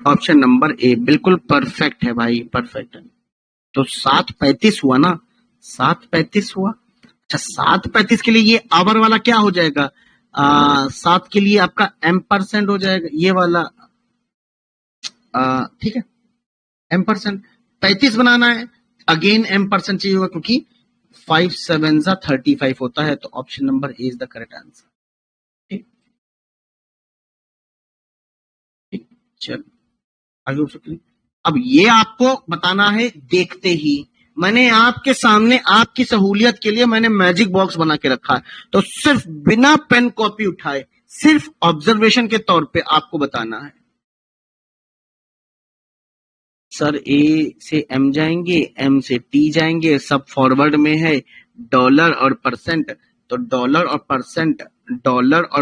ऑप्शन नंबर ए बिल्कुल परफेक्ट है भाई, परफेक्ट है। तो 7:35 हुआ ना, 7:35 हुआ। अच्छा, 7:35 के लिए ये आवर वाला क्या हो जाएगा, 7 के लिए आपका M% हो जाएगा, ये वाला, ठीक है, M%। 35 बनाना है, अगेन M% चाहिए होगा, क्योंकि 5 7 35 होता है, तो option number A is the correct answer. ठीक, ठीक, चलो आगे हो सकते। अब ये आपको बताना है देखते ही, मैंने आपके सामने आपकी सहूलियत के लिए मैंने मैजिक बॉक्स बना के रखा है, तो सिर्फ बिना पेन कॉपी उठाए, सिर्फ ऑब्जर्वेशन के तौर पे आपको बताना है। सर ए से एम जाएंगे, एम से टी जाएंगे, सब फॉरवर्ड में है, डॉलर और परसेंट, तो डॉलर और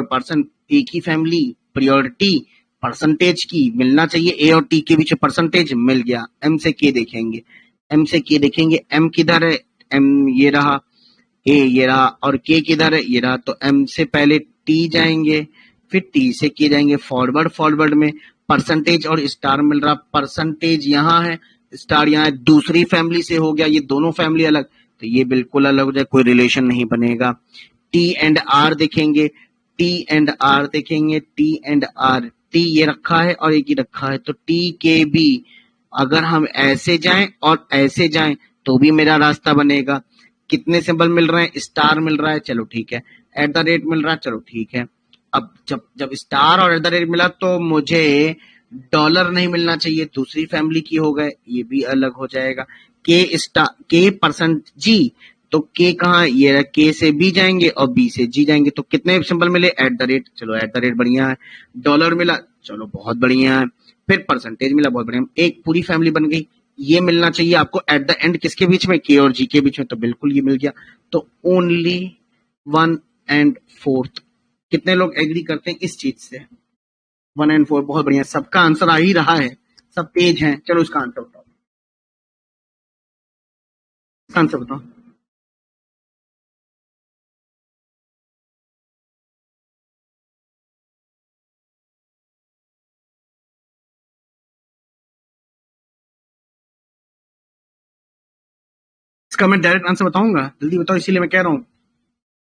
परसेंट एक ही फैमिली, प्रायोरिटी परसेंटेज की मिलना चाहिए, ए और टी के बीच परसेंटेज मिल गया। एम से के देखेंगे, एम किधर है, एम ये रहा, ए ये रहा, और के किधर है, ये रहा, तो एम से पहले टी जाएंगे, फिर टी से के जाएंगे, फॉरवर्ड में परसेंटेज और स्टार मिल रहा, परसेंटेज यहाँ है, स्टार यहाँ है, दूसरी फैमिली से हो गया, ये दोनों फैमिली अलग, तो ये बिल्कुल अलग हो जाए, कोई रिलेशन नहीं बनेगा। टी एंड आर देखेंगे, टी ये रखा है और एक ही रखा है, तो टी के भी अगर हम ऐसे जाएं और ऐसे जाएं तो भी मेरा रास्ता बनेगा। कितने सिंबल मिल रहे हैं, स्टार मिल रहा है, चलो ठीक है, एट द रेट मिल रहा है, चलो ठीक है। अब जब स्टार और एट द रेट मिला तो मुझे डॉलर नहीं मिलना चाहिए, दूसरी फैमिली की हो गए, ये भी अलग हो जाएगा। के परसेंट जी, तो के कहाँ है? ये के से बी जाएंगे और बी से जी जाएंगे। तो कितने सिंबल मिले? एट द रेट, चलो एट द रेट बढ़िया है। डॉलर मिला, चलो बहुत बढ़िया है। फिर परसेंटेज मिला, बहुत बढ़िया। एक पूरी फैमिली बन गई। ये मिलना चाहिए आपको एट द एंड किसके बीच में? के और जी के बीच में। तो बिल्कुल ये मिल गया। तो ओनली 1 and 4 कितने लोग एग्री करते हैं इस चीज से? 1 and 4 बहुत बढ़िया। सबका आंसर आ ही रहा है, सब तेज हैं। चलो इसका आंसर बताओ, इसका आंसर बताओ। इसका मैं डायरेक्ट आंसर बताऊंगा, जल्दी बताओ, इसीलिए मैं कह रहा हूँ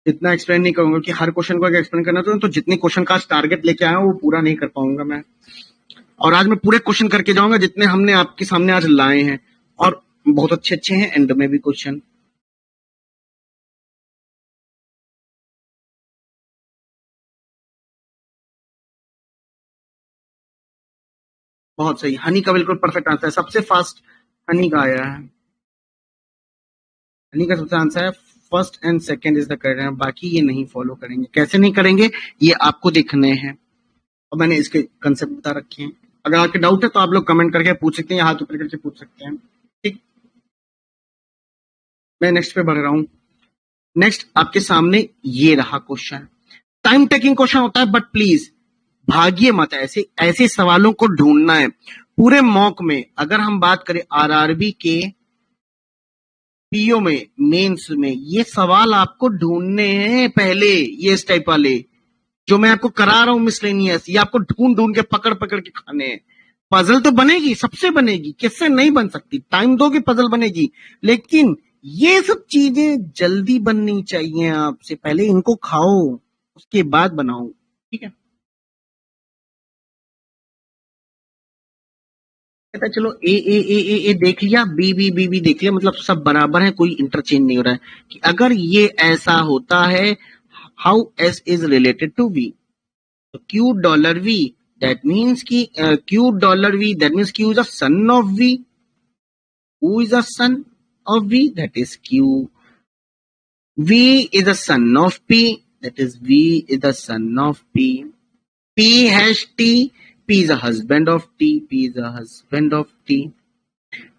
इतना एक्सप्लेन नहीं करूंगा कि हर क्वेश्चन को अगर एक्सप्लेन करना तो जितने क्वेश्चन का टारगेट लेके आया हूं वो पूरा नहीं कर पाऊंगा मैं। और आज मैं पूरे क्वेश्चन करके जाऊंगा जितने हमने आपके सामने आज लाए हैं, और बहुत अच्छे अच्छे हैं एंड में भी क्वेश्चन। बहुत सही, हनी का बिल्कुल परफेक्ट आंसर है। सबसे फास्ट हनी का आया है। हनी का सबसे आंसर है first and second is the correct. बाकी ये नहीं फॉलो करेंगे। कैसे नहीं करेंगे ये आपको देखने हैं, और मैंने इसके कंसेप्ट बता रखे हैं। अगर आपके डाउट है तो आप लोग कमेंट करके पूछ सकते हैं या हाथ ऊपर करके पूछ सकते हैं। ठीक, मैं नेक्स्ट पे बढ़ रहा हूँ। नेक्स्ट आपके सामने ये रहा क्वेश्चन। टाइम टेकिंग क्वेश्चन होता है, बट प्लीज भागिए मत। ऐसे ऐसे सवालों को ढूंढना है पूरे मॉक में। अगर हम बात करें आरआरबी के पीओ में, मेंस में, ये सवाल आपको ढूंढने हैं पहले। ये इस टाइप वाले जो मैं आपको करा रहा हूं मिसलेनियस, ये आपको ढूंढ ढूंढ के पकड़ पकड़ के खाने हैं। पजल तो बनेगी, सबसे बनेगी, किससे नहीं बन सकती। टाइम दोगे पजल बनेगी, लेकिन ये सब चीजें जल्दी बननी चाहिए आपसे। पहले इनको खाओ, उसके बाद बनाओ। ठीक है, कहता है चलो ए देख लिया, बी देख लिया, मतलब सब बराबर है, कोई इंटरचेंज नहीं हो रहा है। कि अगर ये ऐसा होता है, how S is related to V, तो Q dollar V, that means कि Q dollar V, that means Q is a son of V. Who is a son of V? That is Q. V is a son of P, that is V is the son of P. P has T. P is a husband of T. P is a husband of T.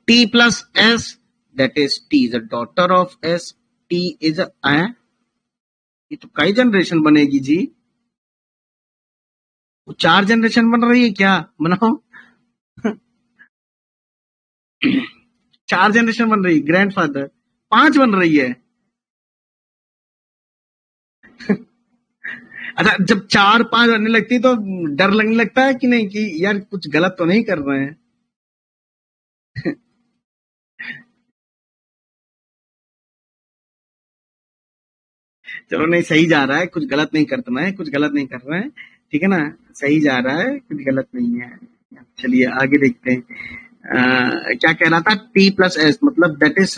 T plus S. That is T is a daughter of S. T is a ये तो कई generation बनेगी जी। वो 4 generation बन रही है क्या? बनाओ। 4 जनरेशन बन रही है, ग्रैंडफादर 5 बन रही है। अच्छा, जब 4-5 बनने लगती तो डर लगने लगता है कि नहीं, कि यार कुछ गलत तो नहीं कर रहे हैं। चलो नहीं, सही जा रहा है, कुछ गलत नहीं करते हैं, कुछ गलत नहीं कर रहे हैं। ठीक है ना, सही जा रहा है, कुछ गलत नहीं है। चलिए आगे देखते हैं। क्या कह रहा था? टी प्लस एस, मतलब that is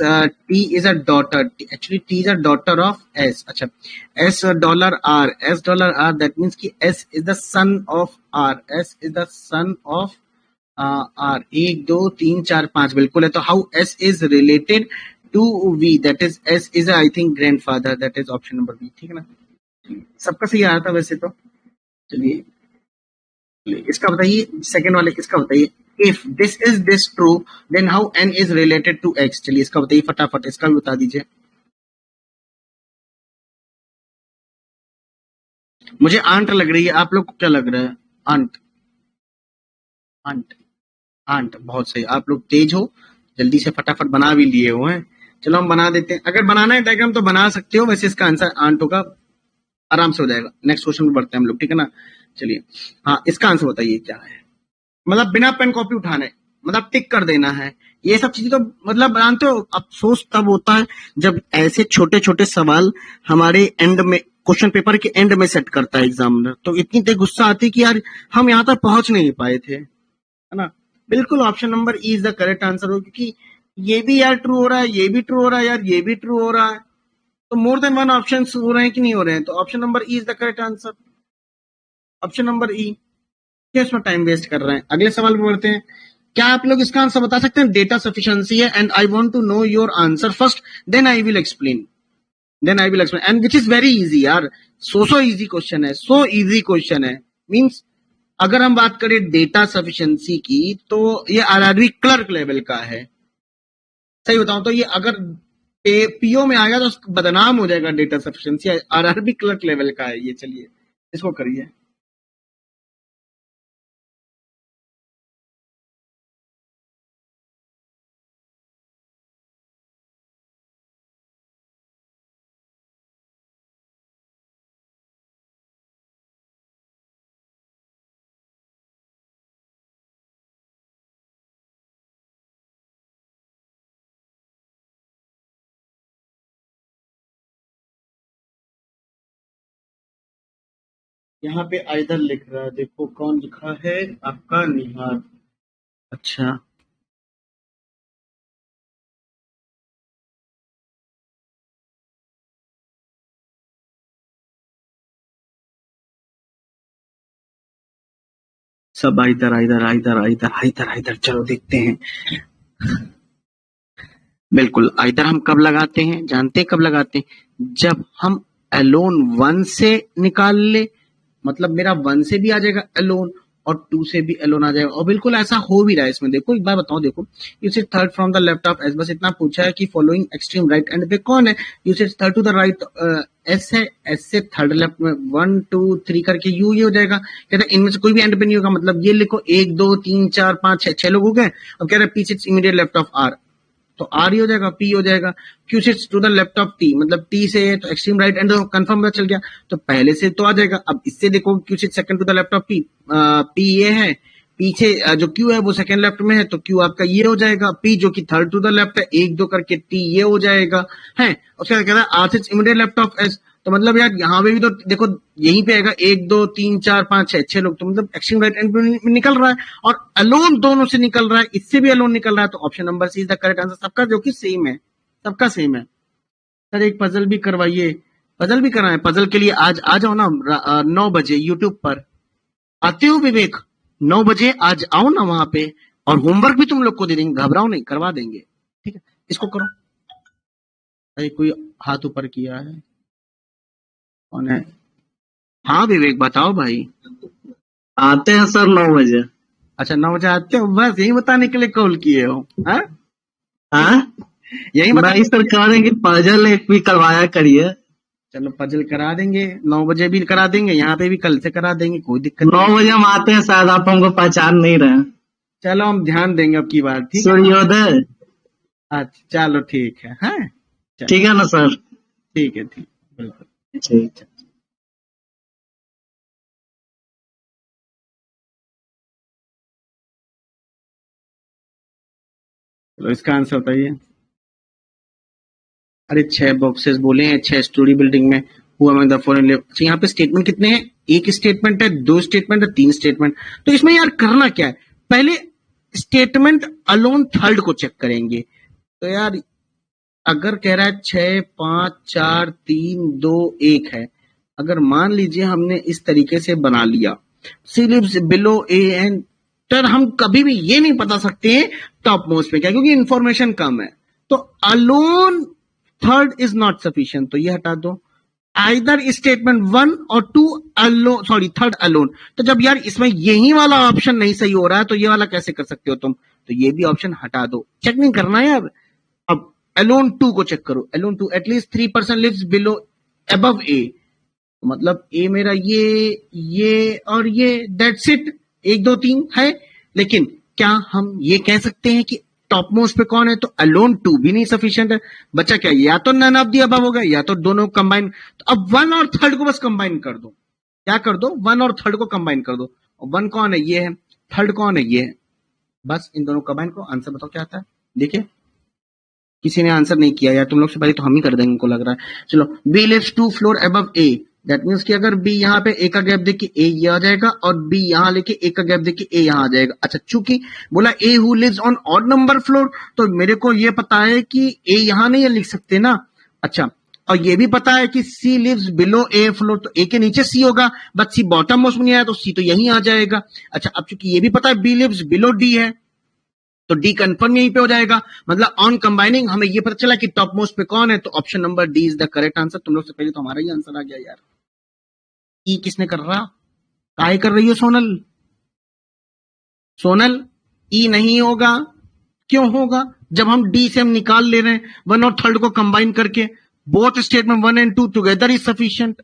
T is a daughter, actually T is a daughter of S. अच्छा, S dollar R, S dollar R, that means कि S is the son of R, S is the son of R. 1 2 3 4 5 बिल्कुल है। तो how S is related to V, that is S is I think grandfather, that is option number B. ठीक है ना, सबका सही आया था वैसे तो। चलिए इसका बताइए, सेकंड वाले किसका बताइए। If this is this true, then how N is related to X. चलिए इसका बताइए फटाफट, इसका भी बता दीजिए। मुझे आंट लग रही है, आप लोग को क्या लग रहा है? आंट, आंट, आंट, बहुत सही। आप लोग तेज हो, जल्दी से फटाफट बना भी लिए हो हैं। चलो हम बना देते हैं। अगर बनाना है डायग्राम तो बना सकते हो, वैसे इसका आंसर आंट होगा, आराम से हो जाएगा। नेक्स्ट क्वेश्चन में बढ़ते हैं हम लोग, ठीक है ना। चलिए, हाँ इसका आंसर बताइए क्या है। मतलब बिना पेन कॉपी उठाने, मतलब टिक कर देना है। ये सब चीजें तो मतलब जानते हो, अफसोस तब होता है जब ऐसे छोटे छोटे सवाल हमारे एंड में, क्वेश्चन पेपर के एंड में सेट करता है एग्जामिनर। तो इतनी देर गुस्सा आती है कि यार हम यहाँ तक पहुंच नहीं पाए थे, है ना। बिल्कुल option number E is the correct answer हो, क्योंकि ये भी यार ट्रू हो रहा है, ये भी ट्रू हो रहा है यार, ये भी ट्रू हो रहा है। तो मोर देन वन ऑप्शन हो रहे हैं कि नहीं हो रहे हैं। तो option number E is the correct answer, option number ई। क्या इसमें टाइम वेस्ट कर रहे हैं? अगले सवाल पे बढ़ते हैं। क्या आप लोग इसका आंसर बता सकते हैं? डेटा सफिशिएंसी है, and I want to know your answer first, then I will explain. Then I will explain and which is very easy यार, सो इजी क्वेश्चन है, सो इजी क्वेश्चन है। मींस अगर हम बात करें डेटा सफिशिएंसी की तो ये आरआरबी क्लर्क लेवल का है। सही बताऊं तो ये अगर पीओ में आ गया तो बदनाम हो जाएगा data sufficiency, RRB clerk level का है ये। चलिए इसको करिए। यहाँ पे आइदर लिख रहा है, देखो कौन लिखा है, आपका निहार। अच्छा सब either either either either either either, चलो देखते हैं। बिल्कुल आइदर हम कब लगाते हैं, जानते हैं कब लगाते हैं? जब हम अलोन 1 से निकाल ले, मतलब मेरा 1 से भी आ जाएगा अलोन और 2 से भी अलोन आ जाएगा, और बिल्कुल ऐसा हो भी रहा है इसमें। देखो एक बार बताओ, देखो you said third from the left of S, बस इतना पूछा है कि फॉलोइंग एक्सट्रीम राइट एंड पे कौन है। You said third to the right S है, एस से थर्ड लेफ्ट में 1 2 3 करके यू ये हो जाएगा। कहते हैं इनमें से कोई भी एंड पे नहीं होगा, मतलब ये लिखो 1 2 3 4 5 6 लोग हो गए। अब कह रहे हैं P sits immediate left of R, तो आर ही हो जाएगा, पी हो जाएगा। Q sits to the left of T, मतलब टी से है तो एक्सट्रीम राइट एंड कंफर्म पता चल गया, तो पहले से तो आ जाएगा। अब इससे देखो Q sits second to the left of P, P ये है, पीछे जो क्यू है वो सेकंड लेफ्ट में है, तो क्यू आपका ये हो जाएगा। पी जो कि थर्ड टू द लेफ्ट है, 1 2 करके टी ये हो जाएगा है। उसके बाद कहता है R sits immediate left of S, तो मतलब यार यहाँ पे भी तो देखो यहीं पे आएगा 1 2 3 4 5 6 लोग, तो मतलब एक्सट्रीम राइट एंड में निकल रहा है और अलोन दोनों से निकल रहा है, इससे भी अलोन निकल रहा है, तो option number C is the correct answer सबका, जो कि सेम है, सबका सेम है। सर एक पजल भी करवाइए, पजल भी कराएं। पजल के लिए आज आ जाओ ना 9 बजे यूट्यूब पर, आते हो विवेक? 9 बजे आज आओ ना वहां पे, और होमवर्क भी तुम लोग को दे देंगे, घबराओ नहीं, करवा देंगे। ठीक है इसको करो। अरे कोई हाथ ऊपर किया है, कौन है? हाँ विवेक बताओ भाई। आते हैं सर 9 बजे। अच्छा 9 बजे आते हो, बस यही बताने के लिए कॉल किए हो? हाँ यही बता। नहीं सर कह रहे हैं कि पजल एक भी करवाया करिए। चलो पजल करा देंगे, 9 बजे भी करा देंगे, यहाँ पे भी कल से करा देंगे, कोई दिक्कत 9 बजे हम आते हैं, शायद आप हमको पहचान नहीं रहे। चलो हम ध्यान देंगे अब की बार, ठीक है? सूर्योदय। अच्छा चलो ठीक है, हाँ ठीक है ना सर? ठीक है, ठीक बिल्कुल ठीक है। चलो इसका आंसर बताइए। अरे 6 बॉक्सेस बोले हैं, 6 स्टोरी बिल्डिंग में हुआ मैं द फॉरेन लिव। अच्छा यहाँ पे स्टेटमेंट कितने हैं? एक स्टेटमेंट है, 2 स्टेटमेंट है, 3 स्टेटमेंट। तो इसमें यार करना क्या है, पहले स्टेटमेंट अलोन थर्ड को चेक करेंगे। तो यार अगर कह रहा है 6 5 4 3 2 1 है, अगर मान लीजिए हमने इस तरीके से बना लिया C lives below A and, तो हम कभी भी ये नहीं बता सकते हैं टॉप मोस्ट पे क्या, क्योंकि इंफॉर्मेशन कम है। तो alone third is not sufficient, तो ये हटा दो। आइदर स्टेटमेंट 1 और 2 अलोन, सॉरी थर्ड अलोन। तो जब यार इसमें यही वाला ऑप्शन नहीं सही हो रहा है, तो ये वाला कैसे कर सकते हो तुम? तो ये भी ऑप्शन हटा दो, चेक नहीं करना यार। अब अलोन 2 को चेक करो, alone 2 at least 3% lives below above A, मतलब ए मेरा ये और ये, दैट्स इट। 1 2 3 है, लेकिन क्या हम ये कह सकते हैं कि टॉप मोस्ट पे कौन है? तो अलोन 2 भी नहीं सफिशिएंट है। बच्चा क्या, या तो नन ऑफ दी अबव होगा, या तो दोनों कंबाइन। तो अब 1 और थर्ड को बस कंबाइन कर दो, क्या कर दो? 1 और थर्ड को कंबाइन कर दो। 1 कौन है? ये है। थर्ड कौन है? ये है। बस इन दोनों कंबाइन को, आंसर बताओ क्या आता है। देखिए किसी ने आंसर नहीं किया यार, तुम लोग से पहले तो हम ही कर देंगे को लग रहा है। चलो B lives 2 floor above A, that means कि अगर बी यहाँ पे ए का गैप देख के ए ये आ जाएगा, और बी यहाँ लेके ए का गैप देख के ए यहाँ आ जाएगा। अच्छा चूंकि बोला A who lives on odd number floor, तो मेरे को ये पता है कि ए यहाँ नहीं लिख सकते ना। अच्छा और ये भी पता है कि C lives below A floor, तो ए के नीचे सी होगा, बट सी बॉटम मोस्ट में नहीं आया, तो सी तो यहीं आ जाएगा। अच्छा अब चूंकि ये भी पता है बी लिव्स बिलो डी है, तो डी कंफर्म यहीं पे हो जाएगा। मतलब ऑन कंबाइनिंग हमें ये पता चला कि टॉप मोस्ट पे कौन है, तो option number D is the correct answer. तुम लोग से पहले तो हमारा ही आंसर आ गया यार। ई किसने कर रहा, काहे कर रही हो सोनल? सोनल ई नहीं होगा, क्यों होगा? जब हम डी से हम निकाल ले रहे हैं वन और थर्ड को कंबाइन करके, both statement 1 and 2 together is sufficient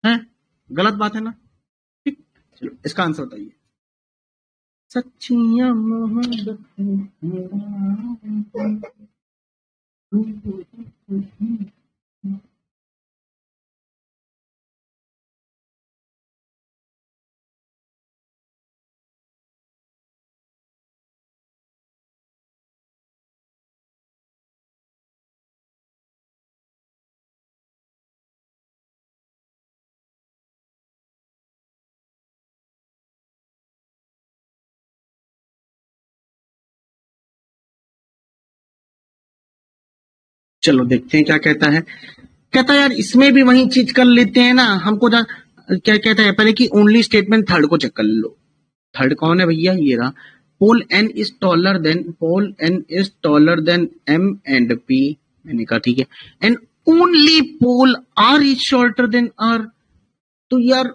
है। गलत बात है ना? ठीक, चलो इसका आंसर बताइए। सच्चियां मोहब्बत चलो देखते हैं क्या कहता है। कहता है यार इसमें भी वही चीज कर लेते हैं ना, हमको क्या कहता है पहले कि ओनली स्टेटमेंट थर्ड को चेक कर लो। थर्ड कौन है भैया? ये रहा। Pole N is taller than M and P. मैंने कहा ठीक है। And only pole R is shorter than R. तो यार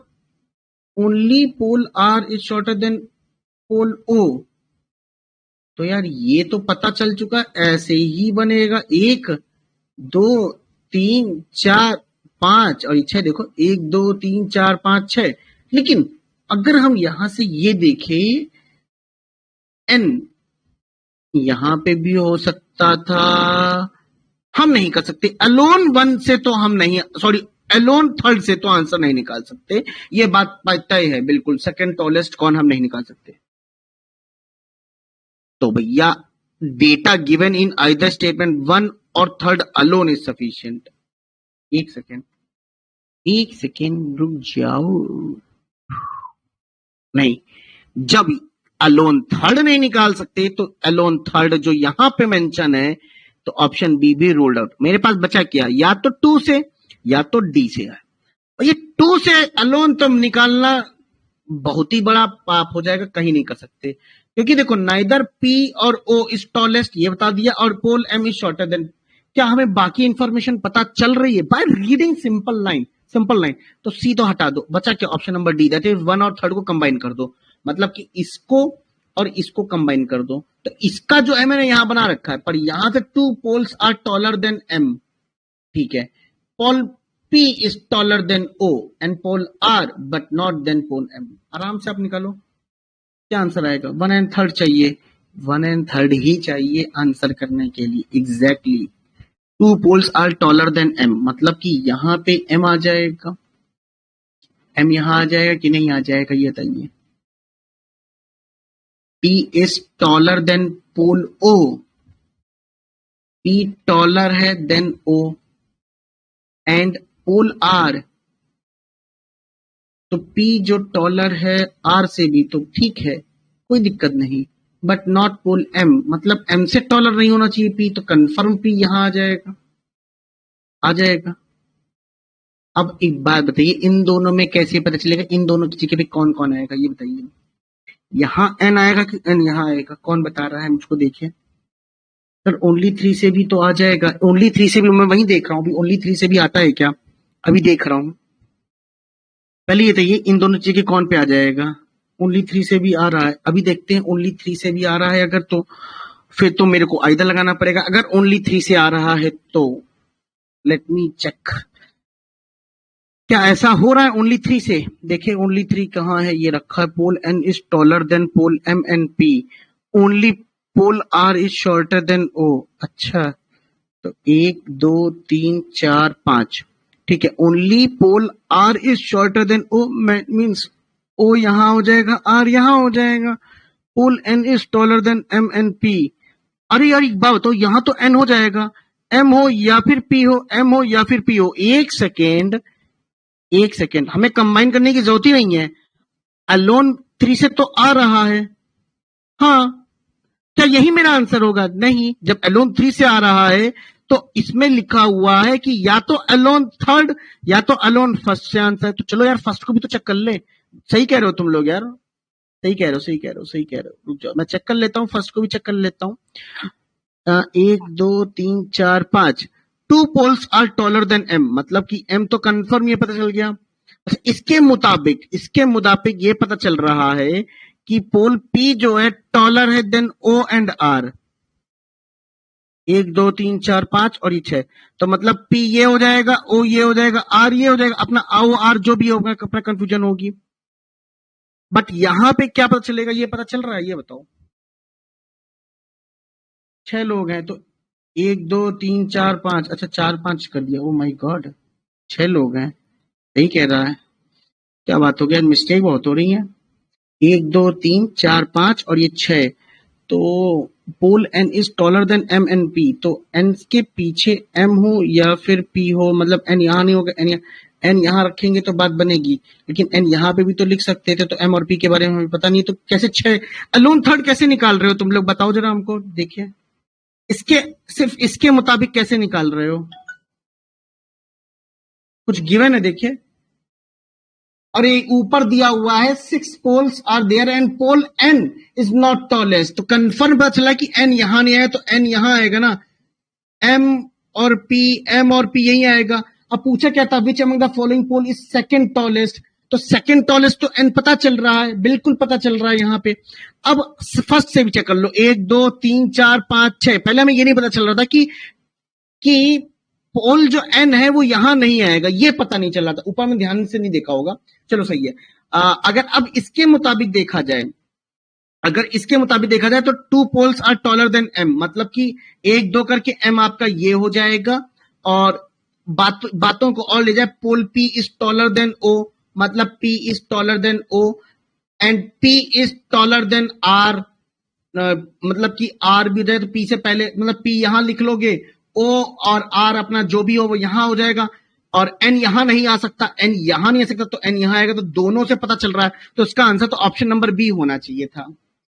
only pole R is shorter than pole O, तो यार ये तो पता चल चुका, ऐसे ही बनेगा। 1 2 3 4 5 और 6, देखो 1 2 3 4 5 6। लेकिन अगर हम यहां से ये देखें, एन यहां पे भी हो सकता था, हम नहीं कर सकते। अलोन वन से तो हम नहीं, सॉरी अलोन थर्ड से तो आंसर नहीं निकाल सकते, ये बात तय है बिल्कुल। सेकंड टॉलेस्ट कौन हम नहीं निकाल सकते। तो भैया data given in either statement 1 और थर्ड अलोन इज सफिशिएंट। एक सेकेंड रुक जाओ। नहीं, जब अलोन थर्ड नहीं निकाल सकते तो अलोन थर्ड जो यहां पे मेंशन है, तो ऑप्शन बी भी रूल्ड आउट। मेरे पास बचा क्या, या तो 2 से या तो डी से है। और ये 2 से अलोन तो निकालना बहुत ही बड़ा पाप हो जाएगा, कहीं नहीं कर सकते। क्योंकि देखो नाइदर पी और ओ इज टॉलेस्ट, ये बता दिया, और pole M is shorter than. क्या हमें बाकी इंफॉर्मेशन पता चल रही है बाय रीडिंग सिंपल लाइन? तो सी तो हटा दो, बचा क्या? Option number D, that is 1 और थर्ड को कंबाइन कर दो। मतलब कि इसको और इसको कंबाइन कर दो। तो इसका जो है मैंने यहां बना रखा है, पर यहां से 2 poles are taller than M, ठीक है। Pole P is taller than O and pole R but not than pole M. आराम से आप निकालो क्या आंसर आएगा। 1 and 3 चाहिए, 1 and 3 ही चाहिए आंसर करने के लिए। Exactly 2 poles are taller than M, मतलब कि यहां पे एम आ जाएगा। एम यहां आ जाएगा कि नहीं आ जाएगा, ये बताइए। P is taller than pole O, P taller है than O and pole R, तो P जो टॉलर है R से भी, तो ठीक है कोई दिक्कत नहीं, बट नॉट पोल M, मतलब M से टॉलर नहीं होना चाहिए P, तो कंफर्म P यहां आ जाएगा। अब एक बात बताइए, इन दोनों में कैसे पता चलेगा इन दोनों की जगह पे कौन कौन आएगा, ये बताइए। यहां n आएगा कि n यहां आएगा, कौन बता रहा है मुझको? देखिए सर, ओनली 3 से भी तो आ जाएगा। ओनली 3 से भी मैं वही देख रहा हूं, अभी ओनली 3 से भी आता है क्या, अभी देख रहा हूं। पहले ये बताइए इन दोनों चीज के कौन पे आ जाएगा। ओनली 3 से भी आ रहा है, अभी देखते हैं। ओनली 3 से भी आ रहा है अगर, तो फिर तो मेरे को आइदर लगाना पड़ेगा। अगर ओनली 3 से आ रहा है तो लेट मी चेक, क्या ऐसा हो रहा है ओनली 3 से? देखिए ओनली 3 कहाँ है, ये रखा है। Pole N is taller than pole M and P, only pole R is shorter than O. अच्छा, तो 1 2 3 4 5, ठीक है। Only pole R is shorter than O means O यहां हो जाएगा, आर यहां हो जाएगा। Pole N is taller than M and P. अरे यार एक बात बताओ, यहां तो एन हो जाएगा, एम हो या फिर पी हो, एम हो या फिर पी हो। एक सेकेंड, हमें कंबाइन करने की जरूरत ही नहीं है। अलोन 3 से तो आ रहा है, हाँ, क्या यही मेरा आंसर होगा? नहीं, जब अलोन 3 से आ रहा है तो इसमें लिखा हुआ है कि या तो अलोन थर्ड या तो अलोन फर्स्ट से आंसर है। तो चलो यार फर्स्ट को भी तो चेक कर ले। सही कह रहे हो तुम लोग यार, सही कह रहे हो, सही कह रहे हो, सही कह रहे हो। रुक जाओ, मैं चेक कर लेता हूँ, फर्स्ट को भी चेक कर लेता हूँ। 1 2 3 4 5 2 poles are taller than m, मतलब कि m तो कंफर्म ये पता चल गया। अच्छा, इसके मुताबिक ये पता चल रहा है कि पोल p जो है टॉलर है देन o एंड r। 1 2 3 4 5 और ये 6, तो मतलब p ये हो जाएगा, o ये हो जाएगा, r ये हो जाएगा, अपना o r जो भी होगा, अपना कंफ्यूजन होगी। बट यहां पे क्या पता चलेगा, ये पता चल रहा है, ये बताओ। 6 लोग हैं तो 1 2 3 4 5, अच्छा 4 5 कर दिया, ओ माय गॉड, 6 लोग हैं, सही कह रहा है। क्या बात हो गया, मिस्टेक बहुत हो रही है। 1 2 3 4 5 और ये 6, तो पोल n is taller than m and p, तो n के पीछे m हो या फिर p हो, मतलब n यहाँ नहीं होगा, n यहाँ रखेंगे तो बात बनेगी, लेकिन n यहाँ पे भी तो लिख सकते थे, तो m और p के बारे में हमें पता नहीं, तो कैसे 6 अलोन थर्ड कैसे निकाल रहे हो तुम लोग, बताओ जरा हमको। देखिए इसके, सिर्फ इसके मुताबिक कैसे निकाल रहे हो, कुछ गिवन है देखिए, और ये ऊपर दिया हुआ है 6 poles are there and pole n is not tallest, तो कंफर्म पता चला कि n यहां नहीं आया तो n यहां आएगा ना, m और p यही आएगा। अब पूछा क्या था, which among the following pole is second tallest, तो सेकंड टॉलेस्ट तो n पता चल रहा है, बिल्कुल पता चल रहा है यहाँ पे। अब फर्स्ट से भी चेक कर लो, 1 2 3 4 5 6, पहले हमें ये नहीं पता चल रहा था कि पोल जो n है वो यहां नहीं आएगा, ये पता नहीं चल रहा था, ऊपर में ध्यान से नहीं देखा होगा, चलो सही है। अगर अब इसके मुताबिक देखा जाए, तो 2 poles are taller than m, मतलब कि 1 2 करके m आपका ये हो जाएगा, और बातों को और ले जाए, पोल p is taller then o, मतलब p is taller then o and p is taller then r, मतलब कि r भी हो जाए तो p से पहले, मतलब p यहां लिख लोगे, o और r अपना जो भी हो वो यहां हो जाएगा, और n यहां नहीं आ सकता, n यहां नहीं आ सकता, तो n यहां आएगा, तो दोनों से पता चल रहा है, तो इसका आंसर तो ऑप्शन नंबर बी होना चाहिए था।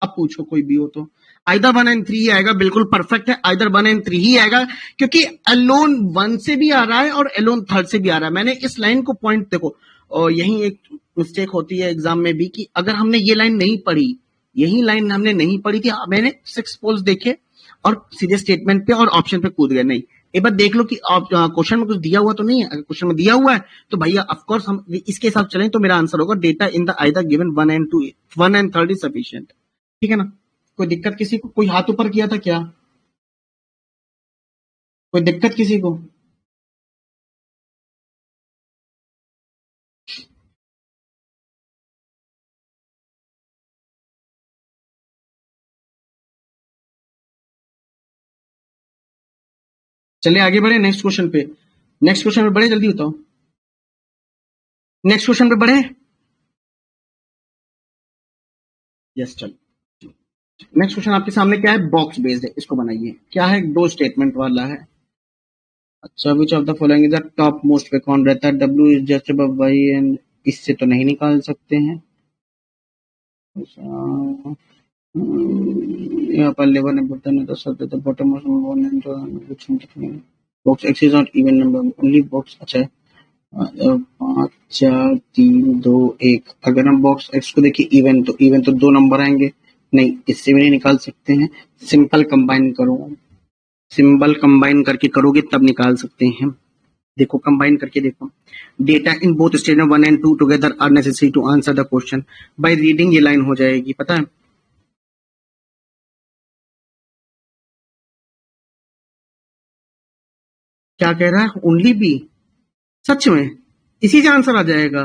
अब पूछो कोई भी हो तो आइदर 1 एंड 3 ही आएगा, बिल्कुल परफेक्ट है, आइदर 1 एंड 3 ही आएगा, क्योंकि अलोन 1 से भी आ रहा है और अलोन थर्ड से भी आ रहा है। मैंने इस लाइन को पॉइंट देखो, और यही एक मिस्टेक होती है एग्जाम में भी, कि अगर हमने ये लाइन नहीं पढ़ी, यही लाइन हमने नहीं पढ़ी थी, मैंने 6 पोल्स देखे और सीधे स्टेटमेंट पे और ऑप्शन पे कूद गए, नहीं, एक बार देख लो कि क्वेश्चन में कुछ दिया हुआ तो नहीं है, अगर क्वेश्चन में दिया हुआ है तो भैया ऑफकोर्स हम इसके हिसाब चलें, तो मेरा आंसर होगा data in the either given 1 and 2, 1 and 3 is sufficient, ठीक है ना। कोई दिक्कत किसी को, कोई हाथ ऊपर किया था क्या, कोई दिक्कत किसी को? चलिए आगे बढ़े नेक्स्ट क्वेश्चन पे, बढ़े, जल्दी बताओ, नेक्स्ट क्वेश्चन पे बढ़े। यस चलो, नेक्स्ट क्वेश्चन आपके सामने क्या है, बॉक्स बेस्ड है, इसको बनाइए। क्या है, 2 स्टेटमेंट वाला है। अच्छा, which of the following is the top most पे कौन रहता है, W is just above Y, and इससे तो नहीं निकाल सकते हैं। यहाँ पर लेवल बटन है तो सब the bottom most one and which box X is not even number, only box, अच्छा 5 4 3 2 1, अगर हम बॉक्स X को देखिए इवन, तो इवन तो 2 नंबर आएंगे, नहीं इससे भी नहीं निकाल सकते हैं, सिंपल कंबाइन करो, सिंबल कंबाइन करके करोगे तब निकाल सकते हैं। देखो कंबाइन करके देखो, data in both statement 1 and 2 together are necessary to answer the question, by reading ये लाइन हो जाएगी, पता है क्या कह रहा है, ओनली बी, सच में इसी से आंसर आ जाएगा।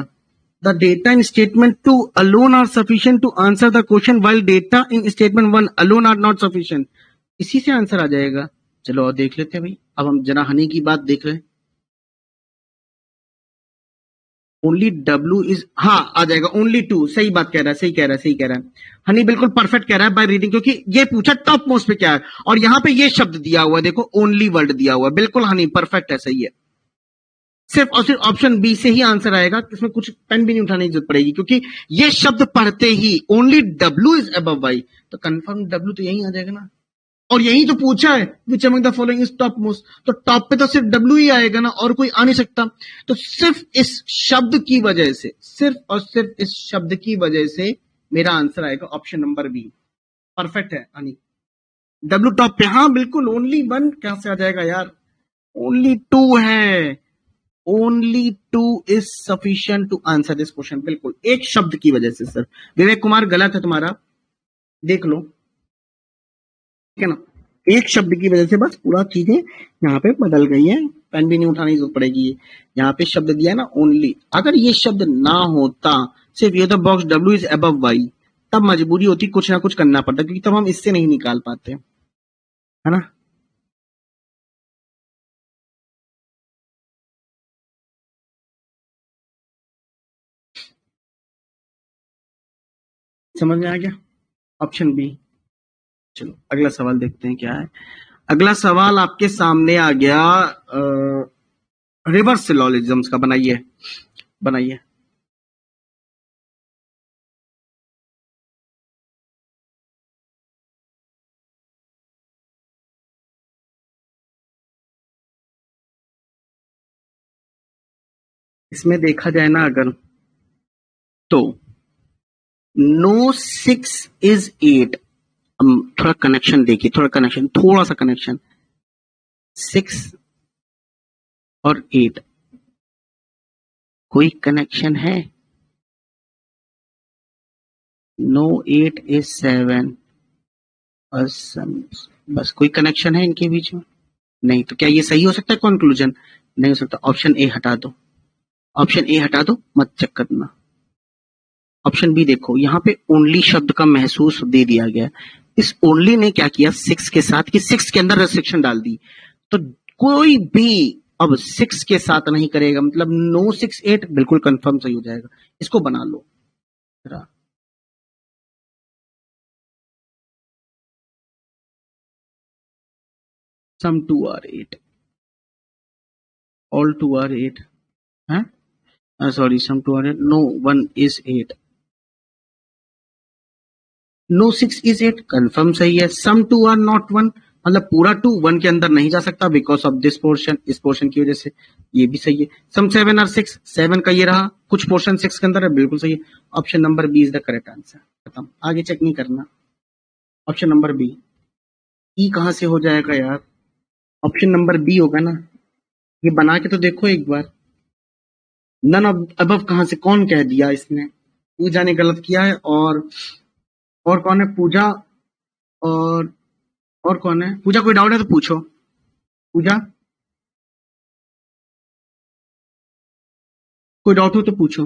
The data in statement 2 alone are sufficient to answer the question while data in statement 1 alone are not sufficient, इसी से आंसर आ जाएगा। चलो और देख लेते हैं भाई, अब हम जरा हनी की बात देख रहे हैं। ओनली W इज, हाँ आ जाएगा, ओनली 2, सही बात कह रहा है, सही कह रहा है हनी, बिल्कुल परफेक्ट कह रहा है बाय रीडिंग, क्योंकि ये पूछा टॉप मोस्ट पे क्या है, और यहाँ पे ये शब्द दिया हुआ है, देखो ओनली वर्ड दिया हुआ है, बिल्कुल हनी परफेक्ट है, सही है। सिर्फ और सिर्फ ऑप्शन बी से ही आंसर आएगा, इसमें कुछ पेन भी नहीं उठाने की जरूरत पड़ेगी, क्योंकि ये शब्द पढ़ते ही only W is above Y, तो कंफर्म W तो यही आ जाएगा ना, और यही तो पूछा है विच among the following is top most, तो टॉप पे तो सिर्फ W ही आएगा ना, और कोई आ नहीं सकता। तो सिर्फ इस शब्द की वजह से, सिर्फ और सिर्फ इस शब्द की वजह से मेरा आंसर आएगा ऑप्शन नंबर बी। परफेक्ट है अनी। डब्ल्यू टॉप पे, हाँ बिल्कुल, ओनली वन कैसे आ जाएगा यार, ओनली टू है, only two is sufficient to answer this question. बिल्कुल एक शब्द की वजह से सर। विवेक कुमार गलत है तुम्हारा, देख लो, ठीक है ना, एक शब्द की वजह से बस पूरा चीजें यहाँ पे बदल गई है, पेन भी नहीं उठाने की जरूरत पड़ेगी। यहाँ पे शब्द दिया ना ओनली, अगर ये शब्द ना होता, सिर्फ ये the box W is above Y, तब मजबूरी होती कुछ ना कुछ करना पड़ता, क्योंकि तब हम इससे नहीं निकाल पाते, है ना। समझ में आ गया, ऑप्शन बी। चलो अगला सवाल देखते हैं क्या है। अगला सवाल आपके सामने आ गया रिवर्स सिलोजिज्म्स का। बनाइए बनाइए। इसमें देखा जाए ना अगर, तो नो 6 इज 8, थोड़ा कनेक्शन देखिए, थोड़ा कनेक्शन, थोड़ा सा कनेक्शन, 6 और 8 कोई कनेक्शन है? नो 8 इज 7 और बस कोई कनेक्शन है इनके बीच में? नहीं। तो क्या ये सही हो सकता है कंक्लूजन? नहीं हो सकता। ऑप्शन ए हटा दो, ऑप्शन ए हटा दो, मत चेक करना। ऑप्शन बी देखो, यहाँ पे ओनली शब्द का महसूस दे दिया गया। इस ओनली ने क्या किया 6 के साथ, कि 6 के अंदर रेस्ट्रिक्शन डाल दी, तो कोई भी अब 6 के साथ नहीं करेगा, मतलब नो 6 8 बिल्कुल कंफर्म सही हो जाएगा। इसको बना लो जरा। सम 2 आर 8, ऑल 2 आर 8 है, sorry sum 2 are 8, no 1 is 8, no 6 is 8 confirm सही है। सम 2 आर नॉट 1, मतलब पूरा 2 1 के अंदर नहीं जा सकता बिकॉज ऑफ दिस पोर्शन, इस पोर्शन की वजह से, ये भी सही है। सम 7 आर 6, 7 का ये रहा, कुछ पोर्शन 6 के अंदर है, बिल्कुल सही है। Option number B is the correct answer. खत्म, आगे चेक नहीं करना। Option number B. ई कहां से हो जाएगा यार, ऑप्शन नंबर बी होगा ना। ये बना के तो देखो एक बार। नन अबव कहां से, कौन कह दिया इसने? पूजा ने गलत किया है, और कौन है? पूजा, और और कौन है? पूजा, कोई डाउट है तो पूछो। पूजा, कोई डाउट हो तो पूछो।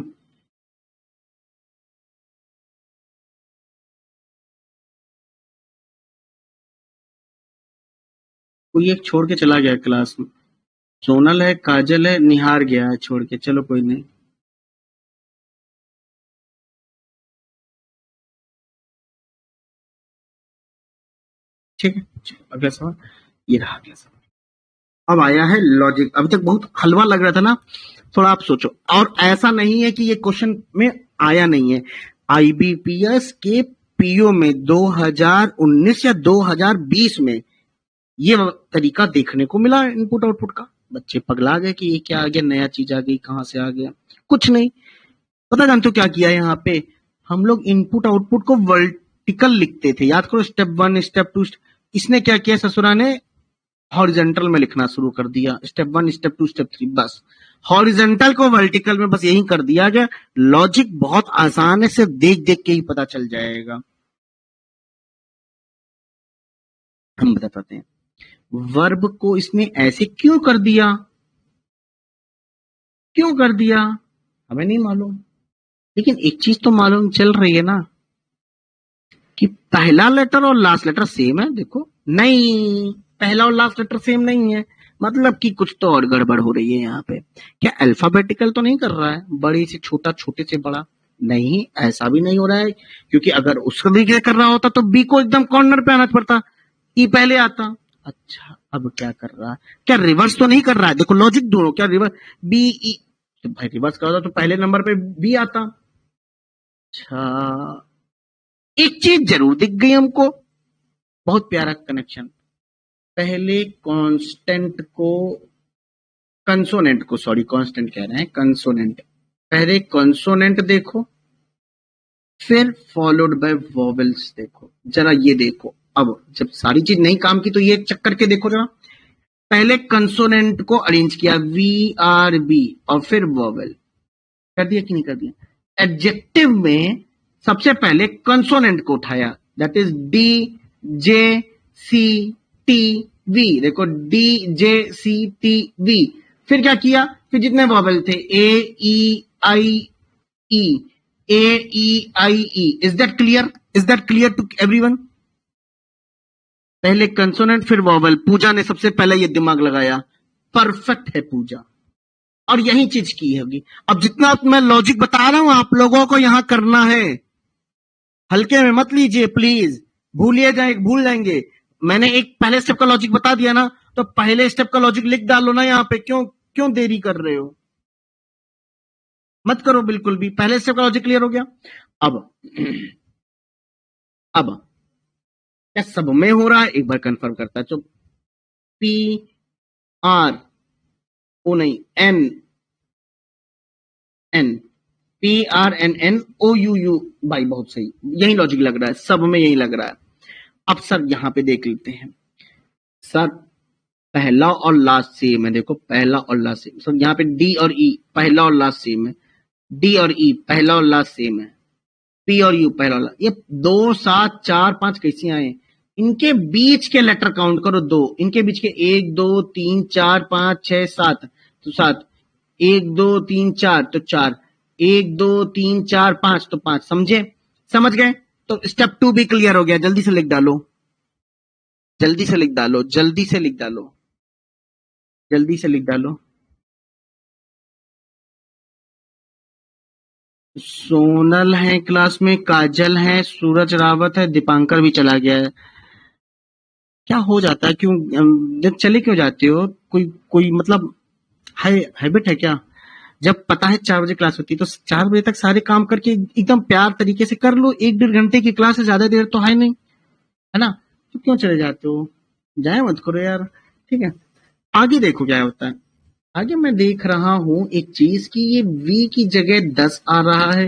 कोई एक छोड़ के चला गया क्लास में। सोनल है, काजल है, निहार गया है छोड़ के, चलो कोई नहीं। ठीक है, चलो अगला सवाल। ये रहा अगला सवाल। अब आया है लॉजिक। अभी तक बहुत हलवा लग रहा था ना, थोड़ा आप सोचो। और ऐसा नहीं है कि ये क्वेश्चन में आया नहीं है, आईबीपीएस के पीओ में 2019 या 2020 में ये तरीका देखने को मिला इनपुट आउटपुट का। बच्चे पगला गए कि ये क्या आ गया, नया चीज आ गई, कहां से आ गया? कुछ नहीं पता। जानते हो क्या किया यहाँ पे? हम लोग इनपुट आउटपुट को वर्टिकल लिखते थे, याद करो, स्टेप 1 स्टेप 2। इसने क्या किया, ससुरा ने हॉरिजेंटल में लिखना शुरू कर दिया, स्टेप 1 स्टेप 2 स्टेप 3, बस हॉरिजेंटल को वर्टिकल में बस यही कर दिया गया। लॉजिक बहुत आसान है, सिर्फ देख देख के ही पता चल जाएगा। हम बताते हैं वर्ब को इसने ऐसे क्यों कर दिया, क्यों कर दिया हमें नहीं मालूम, लेकिन एक चीज तो मालूम चल रही है ना, कि पहला लेटर और लास्ट लेटर सेम है। देखो, नहीं, पहला और लास्ट लेटर सेम नहीं है, मतलब कि कुछ तो और गड़बड़ हो रही है यहाँ पे। क्या अल्फाबेटिकल तो नहीं कर रहा है, बड़े से छोटा, छोटे से बड़ा? नहीं, ऐसा भी नहीं हो रहा है, क्योंकि अगर उस तरीके से कर रहा होता तो बी को एकदम कॉर्नर पे आना पड़ता, ई पहले आता। अच्छा, अब क्या कर रहा है? क्या रिवर्स तो नहीं कर रहा है? देखो लॉजिक ढूंढो, क्या रिवर्स, बी ई, तो भाई रिवर्स कर होता तो पहले नंबर पे बी आता। अच्छा, एक चीज जरूर दिख गई हमको, बहुत प्यारा कनेक्शन। पहले कांस्टेंट को, कंसोनेंट को, सॉरी कांस्टेंट कह रहे हैं, कंसोनेंट, पहले कंसोनेंट देखो, फिर फॉलोड बाय वॉवेल्स। देखो जरा ये देखो, अब जब सारी चीज नहीं काम की तो ये चेक करके देखो जरा। पहले कंसोनेंट को अरेंज किया VRB और फिर वॉवेल, कर दिया कि नहीं कर दिया। एडजेक्टिव में सबसे पहले कंसोनेंट को उठाया, दैट इज DJCTV। देखो DJCTV। फिर क्या किया, फिर जितने वॉवेल थे AEIE, AEIE। Is that clear? Is that clear to everyone? पहले कंसोनेंट फिर वॉवेल। पूजा ने सबसे पहले ये दिमाग लगाया, परफेक्ट है पूजा, और यही चीज की होगी। अब जितना मैं लॉजिक बता रहा हूं आप लोगों को यहां करना है, हल्के में मत लीजिए प्लीज, भूल जाएंगे। मैंने एक पहले स्टेप का लॉजिक बता दिया ना, तो पहले स्टेप का लॉजिक लिख डालो ना यहाँ पे। क्यों देरी कर रहे हो? मत करो बिल्कुल भी, पहले स्टेप का लॉजिक क्लियर हो गया। अब क्या सब में हो रहा है? एक बार कंफर्म करता है। तो PRNNOUU। भाई बहुत सही, यही लॉजिक लग रहा है, सब में यही लग रहा है। अब सर यहां पे देख लेते हैं सर, पहला और लास्ट सेम है। देखो पहला और लास्ट सेम सर, यहाँ पे D और E पहला और लास्ट सेम है, D और E पहला और लास्ट सेम है, P और U पहला और लास्ट। ये 2 7 4 5 कैसे आए? इनके बीच के लेटर काउंट करो, 2 इनके बीच के 1 2 3 4 5 6 7, तो 7, 1 2 3 4 तो 4, 1 2 3 4 5 तो 5। समझ गए? तो स्टेप 2 भी क्लियर हो गया। जल्दी से लिख डालो, जल्दी से लिख डालो, जल्दी से लिख डालो, जल्दी से लिख डालो। सोनल है क्लास में, काजल है, सूरज रावत है, दीपांकर भी चला गया है। क्या हो जाता है? क्यों जब चले क्यों जाते हो? कोई मतलब हैबिट है क्या? जब पता है 4 बजे क्लास होती है तो 4 बजे तक सारे काम करके एकदम प्यार तरीके से कर लो। 1-1.5 घंटे की क्लास है, ज्यादा देर तो है नहीं, है ना? तो क्यों चले जाते हो? जाए मत करो यार, ठीक है। आगे देखो क्या होता है। आगे मैं देख रहा हूं एक चीज की, ये V की जगह 10 आ रहा है।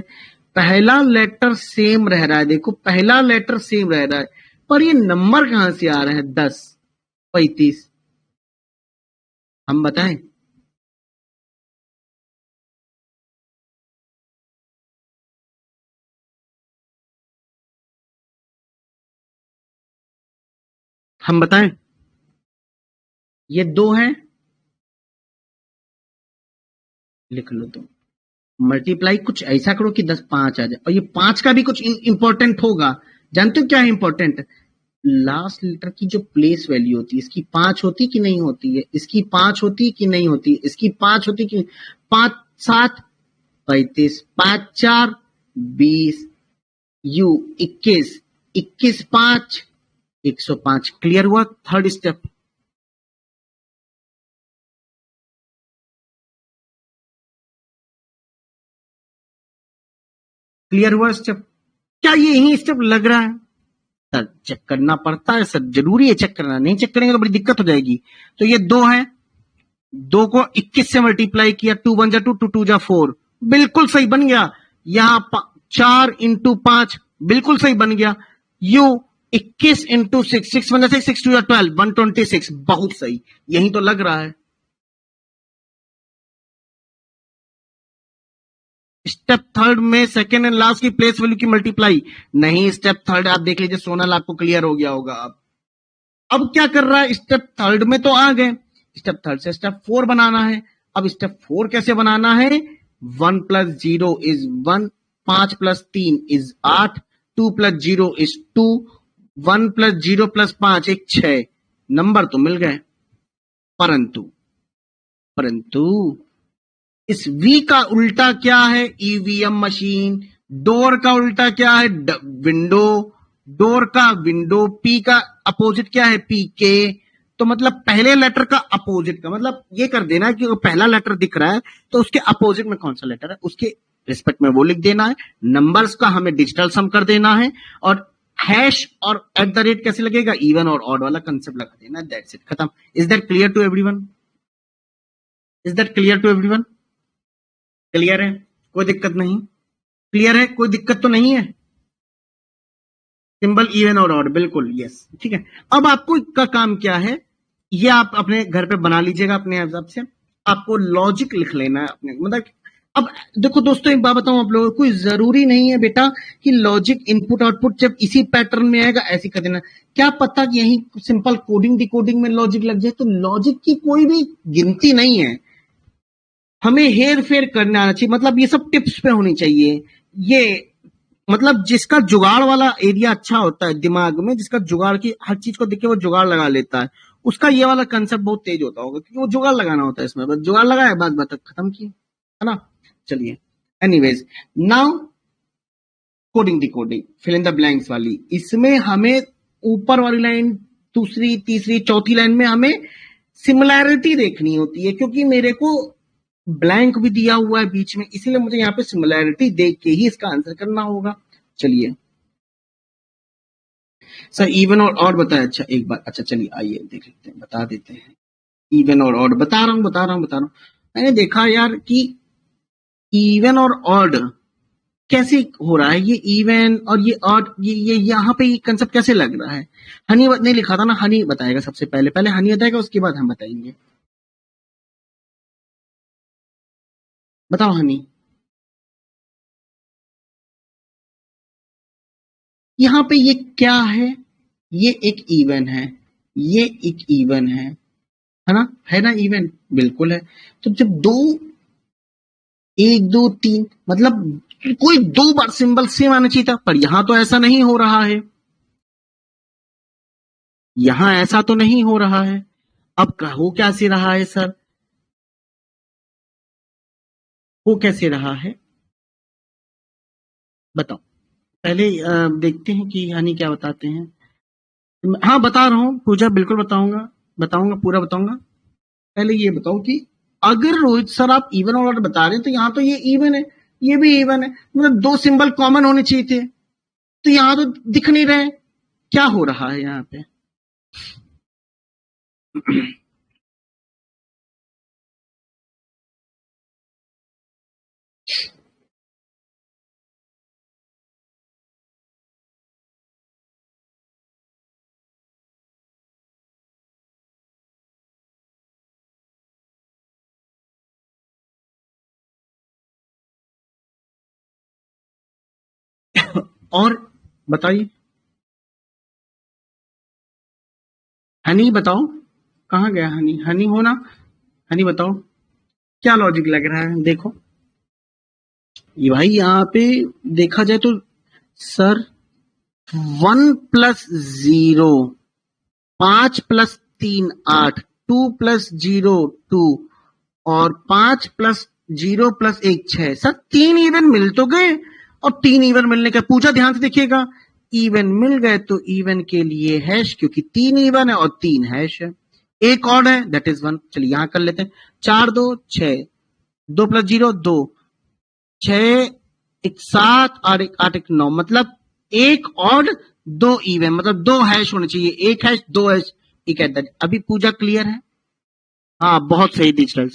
पहला लेटर सेम रह रहा है, देखो पहला लेटर सेम रह रहा है, पर ये नंबर कहां से आ रहा है? 10 35। हम बताएं? हम बताएं? ये 2 है, लिख लो 2। मल्टीप्लाई कुछ ऐसा करो कि 10 5 आ जाए, और ये 5 का भी कुछ इंपॉर्टेंट होगा। जानते हो क्या है इंपॉर्टेंट? लास्ट लेटर की जो प्लेस वैल्यू होती है, इसकी 5 होती कि नहीं होती है? इसकी 5 होती कि नहीं होती? इसकी 5 होती कि 5 7 35, 5 4 20, U 21, 21 5 105। क्लियर हुआ? Third step. क्लियर हुआ स्टेप? क्या ये यही स्टेप लग रहा है? सर चेक करना पड़ता है सर, जरूरी है चेक करना, नहीं चेक करेंगे तो बड़ी दिक्कत हो जाएगी। तो ये 2 है, 2 को 21 से मल्टीप्लाई किया, 2 1 जा 2, 2 2 जा 4, बिल्कुल सही बन गया। यहां 4 इंटू 5 बिल्कुल सही बन गया। यू 21 इंटू 6, 6 1 जा 6, 6 2 जा 12, 126, बहुत सही, यही तो लग रहा है। स्टेप थर्ड में सेकेंड एंड लास्ट की प्लेस वैल्यू की मल्टीप्लाई नहीं। स्टेप थर्ड आप देख लीजिए, सोनल आपको क्लियर हो गया होगा। अब क्या कर रहा है? स्टेप थर्ड में तो आ गए, स्टेप थर्ड से स्टेप 4 बनाना है। अब स्टेप 4 कैसे बनाना है? 1 + 0 इज 1, 5 + 3 इज 8, 2 + 0 इज 2, 1 + 0 + 5 एक 6। नंबर तो मिल गए, परंतु इस V का उल्टा क्या है? EVM machine. डोर का उल्टा क्या है? विंडो। डोर का विंडो। P का अपोजिट क्या है? PK। तो मतलब पहले लेटर का अपोजिट का मतलब ये कर देना है कि पहला लेटर दिख रहा है तो उसके अपोजिट में कौन सा लेटर है, उसके रिस्पेक्ट में वो लिख देना है। नंबर्स का हमें डिजिटल सम कर देना है, और हैश और @ कैसे लगेगा? इवन और ऑड वाला कंसेप्ट लगा देना। दैट्स इट, खत्म। Is that clear to everyone? Is that clear to everyone? Clear है? कोई दिक्कत नहीं? क्लियर है? कोई दिक्कत तो नहीं है? सिंबल इवन और ऑड, बिल्कुल यस, ठीक है। अब आपको का काम क्या है, ये आप अपने घर पे बना लीजिएगा अपने हिसाब से। आपको लॉजिक लिख लेना है अपने, मतलब अब देखो दोस्तों, एक बात बताऊं आप लोगों को, कोई जरूरी नहीं है बेटा कि लॉजिक इनपुट आउटपुट जब इसी पैटर्न में आएगा ऐसे कर देना। क्या पता कि यही सिंपल कोडिंग डिकोडिंग में लॉजिक लग जाए, तो लॉजिक की कोई भी गिनती नहीं है। हमें हेर फेर करना आना चाहिए, मतलब ये सब टिप्स पे होनी चाहिए। ये मतलब जिसका जुगाड़ वाला एरिया अच्छा होता है दिमाग में, जिसका जुगाड़ की हर चीज को देख के वो जुगाड़ लगा लेता है, उसका ये वाला कंसेप्ट बहुत तेज होता होगा, क्योंकि वो जुगाड़ लगाना होता है इसमें। बस जुगाड़ लगाया, बात बात खत्म की, है ना। चलिए, anyways, now coding decoding, fill in the blanks वाली, इसमें हमें ऊपर वाली लाइन, दूसरी तीसरी चौथी लाइन में हमें सिमिलैरिटी देखनी होती है, क्योंकि मेरे को ब्लैंक भी दिया हुआ है बीच में, इसीलिए मुझे यहाँ पे सिमिलैरिटी देख के ही इसका आंसर करना होगा। चलिए सर, इवन और ऑड बताया, अच्छा एक बार, अच्छा चलिए आइए देख लेते हैं, बता देते हैं। इवन और ऑड बता रहा हूँ। मैंने देखा यार कि इवन और ऑड कैसे हो रहा है, ये इवन और ये ऑड, ये यहाँ पे ये कंसेप्ट कैसे लग रहा है। हनी नहीं लिखा था ना, हनी बताएगा सबसे पहले, पहले हनी बताएगा, उसके बाद हम बताएंगे। बताओ हनी। यहाँ पे ये क्या है, ये एक इवन है, ये एक इवन है ना इवन, बिल्कुल है। तो जब दो, एक दो तीन, मतलब कोई दो बार सिंबल सेम आना चाहिए था, पर यहां तो ऐसा नहीं हो रहा है, यहां ऐसा तो नहीं हो रहा है। अब हो कैसे रहा है सर, हो कैसे रहा है बताओ। पहले देखते हैं कि हनी क्या बताते हैं। हाँ बता रहा हूँ पूजा, बिल्कुल बताऊंगा पूरा बताऊंगा। पहले ये बताओ कि अगर रोहित सर आप इवन और ऑड बता रहे हैं, तो यहाँ तो ये इवन है, ये भी इवन है, मतलब दो सिंबल कॉमन होने चाहिए थे, तो यहाँ तो दिख नहीं रहे, क्या हो रहा है यहाँ पे। और बताइए हनी, बताओ कहाँ गया हनी, हनी हो ना, हनी बताओ क्या लॉजिक लग रहा है। देखो ये भाई यहाँ पे देखा जाए तो सर 1+0, 5+3 8, 2+0 2, और 5+0+1 6। सर 3 इवन मिल तो गए, और 3 इवन मिलने का पूछा, ध्यान से देखिएगा, इवन मिल गए तो इवन के लिए हैश, क्योंकि 3 इवन है और 3 हैश है। एक और है, दैट इज 1। चलिए यहां कर लेते हैं, 4 2 6, 2+0 2, 6 1 7 और 1 8 1 9, मतलब एक और 2 इवन, मतलब 2 हैश होने चाहिए, एक हैश 2 हैश, एक है। अभी पूजा क्लियर है। हाँ बहुत सही, digital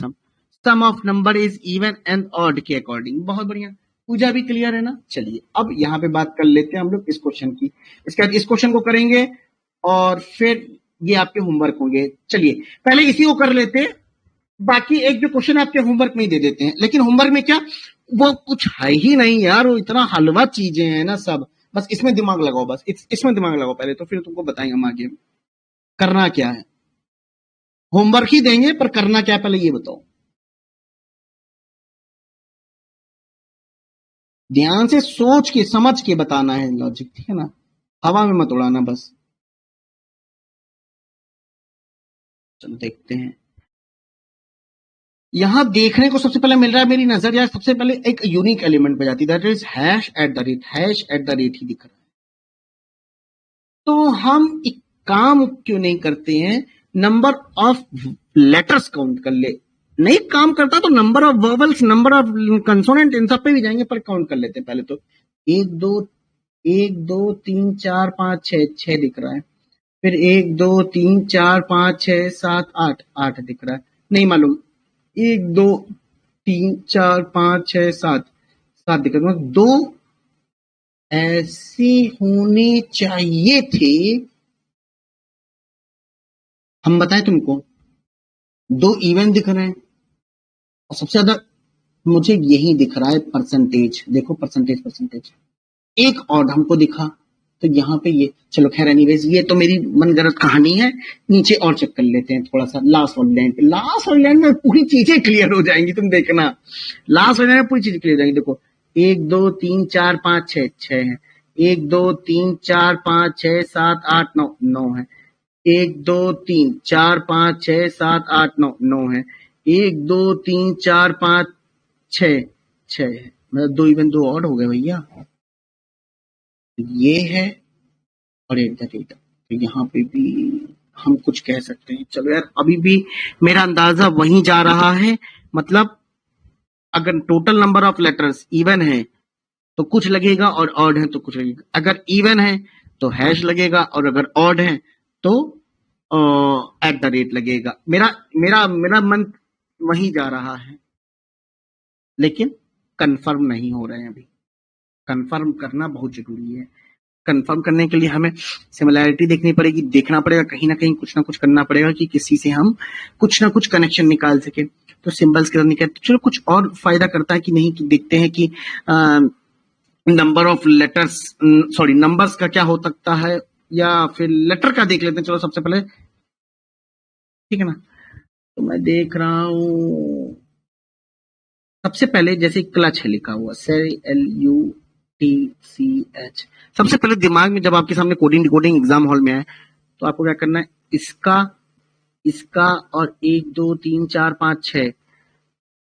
sum of number is even and odd के अकॉर्डिंग, बहुत बढ़िया। पूजा भी क्लियर है ना। चलिए अब यहाँ पे बात कर लेते हैं हम लोग इस क्वेश्चन की, इसके बाद इस क्वेश्चन को करेंगे और फिर ये आपके होमवर्क होंगे। चलिए पहले इसी को कर लेते हैं, बाकी एक जो क्वेश्चन आपके होमवर्क में ही दे देते हैं। लेकिन होमवर्क में क्या, वो कुछ है ही नहीं यार, वो इतना हलवा चीजें हैं ना सब, बस इसमें दिमाग लगाओ, बस इसमें दिमाग लगाओ पहले, तो फिर तुमको बताएंगे हम आगे करना क्या है। होमवर्क ही देंगे पर करना क्या है पहले ये बताओ। ध्यान से सोच के समझ के बताना है लॉजिक, ठीक है ना, हवा में मत उड़ाना बस। चलो देखते हैं, यहां देखने को सबसे पहले मिल रहा है मेरी नजर यार, सबसे पहले एक यूनिक एलिमेंट पे जाती है, that is hash at the rate, hash at the rate ही दिख रहा है। तो हम एक काम क्यों नहीं करते हैं, नंबर ऑफ लेटर्स काउंट कर ले। नहीं काम करता तो number of verbals, number of consonant, इन सब पे भी जाएंगे, पर काउंट कर लेते हैं पहले। तो 1 2 3 4 5 6 6 दिख रहा है, फिर 1 2 3 4 5 6 7 8 8 दिख रहा है, नहीं मालूम, 1 2 3 4 5 6 7 7 दिख रहा है, 2 ऐसे होने चाहिए थे। हम बताएं तुमको, 2 इवन दिख रहे हैं और सबसे ज्यादा मुझे यही दिख रहा है परसेंटेज। देखो परसेंटेज एक और हमको दिखा, तो यहाँ पे ये, चलो खैर एनीवेज ये तो मेरी मनगढ़ंत कहानी है। नीचे और चेक कर लेते हैं थोड़ा सा लास्ट वाली लाइन पे। लास्ट वाली लाइन में पूरी चीजें क्लियर हो जाएंगी, तुम देखना। लास्ट वाली लाइन में पूरी चीजें क्लियर हो जाएंगी। देखो 1 2 3 4 5 6 6 है, 1 2 3 4 5 6 7 8 9 9 है, 1 2 3 4 5 6 7 8 9 9 है, 1 2 3 4 5 6 6 है। मतलब 2 इवन 2 और हो गए भैया। ये है और एट द रेट, तो यहाँ पे भी हम कुछ कह सकते हैं। चलो यार, अभी भी मेरा अंदाजा वहीं जा रहा है। मतलब अगर total number of letters even है तो कुछ लगेगा, और ऑड है तो कुछ लगेगा। अगर इवन है तो हैश लगेगा, और अगर ऑड है तो एट द रेट लगेगा। मेरा मेरा मेरा मन वहीं जा रहा है, लेकिन कंफर्म नहीं हो रहे हैं अभी। कंफर्म करना बहुत जरूरी है। कंफर्म करने के लिए हमें सिमिलैरिटी देखनी पड़ेगी, देखना पड़ेगा, कहीं ना कहीं कुछ ना कुछ करना पड़ेगा कि किसी से हम कुछ ना कुछ कनेक्शन निकाल सके। तो सिंबल्स के साथ निकाल, तो चलो कुछ और फायदा करता है कि नहीं, कि देखते हैं कि number of letters, sorry numbers का क्या हो सकता है, या फिर लेटर का देख लेते हैं। चलो सबसे पहले, ठीक है ना। तो मैं देख रहा हूं सबसे पहले जैसे क्लच है लिखा हुआ, CLUTCH। सबसे पहले दिमाग में जब आपके सामने कोडिंग डिकोडिंग एग्जाम हॉल में आए, तो आपको क्या करना है, इसका और 1 2 3 4 5 6,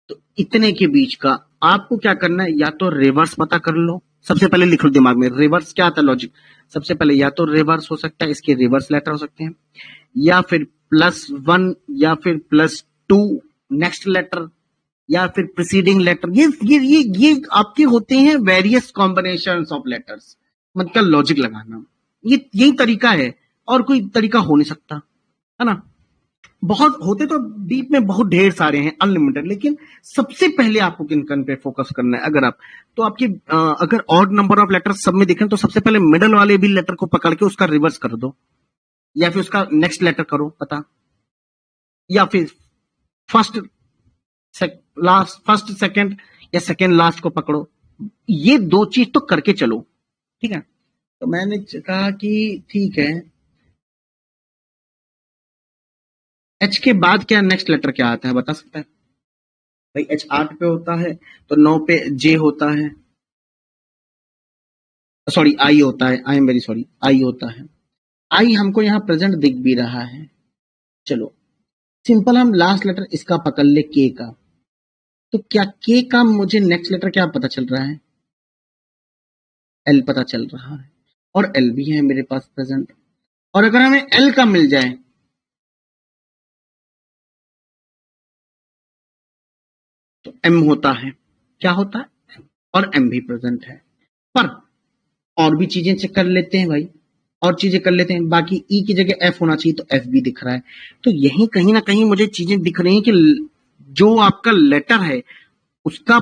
तो इतने के बीच का आपको क्या करना है, या तो रिवर्स पता कर लो। सबसे पहले लिख लो दिमाग में, रिवर्स क्या आता है लॉजिक। सबसे पहले या तो रिवर्स हो सकता है, इसके रिवर्स लेटर हो सकते हैं, या फिर +1 या फिर +2 नेक्स्ट लेटर, या फिर प्रीसीडिंग लेटर। ये आपके होते हैं वेरियस कॉम्बिनेशंस ऑफ लेटर्स। मतलब लॉजिक लगाना, ये यही तरीका है, और कोई तरीका हो नहीं सकता, है ना। बहुत होते तो डीप में बहुत ढेर सारे हैं, अनलिमिटेड, लेकिन सबसे पहले आपको किन पे फोकस करना है। अगर आप तो आपके अगर ऑड नंबर ऑफ लेटर सब में दिखें, तो सबसे पहले मिडल वाले भी लेटर को पकड़ के उसका रिवर्स कर दो, या फिर उसका नेक्स्ट लेटर करो पता, या फिर फर्स्ट सेकंड या सेकंड लास्ट को पकड़ो। ये 2 चीज तो करके चलो, ठीक है। तो मैंने कहा कि ठीक है, H के बाद क्या नेक्स्ट लेटर क्या आता है, बता सकता है भाई। H 8 पे होता है, तो 9 पे J होता है, सॉरी I होता है, I am very sorry, I होता है। I हमको यहाँ प्रेजेंट दिख भी रहा है। चलो सिंपल, हम लास्ट लेटर इसका पकड़ ले, K का। तो क्या K का मुझे नेक्स्ट लेटर क्या पता चल रहा है, L पता चल रहा है, और L भी है मेरे पास प्रेजेंट। और अगर हमें L का मिल जाए, तो M होता है, क्या होता है, और M भी प्रेजेंट है। पर और भी चीजें चेक कर लेते हैं भाई, और चीजें कर लेते हैं। बाकी E की जगह F होना चाहिए, तो F भी दिख रहा है। तो यही कहीं ना कहीं मुझे चीजें दिख रही हैं कि जो आपका लेटर है उसका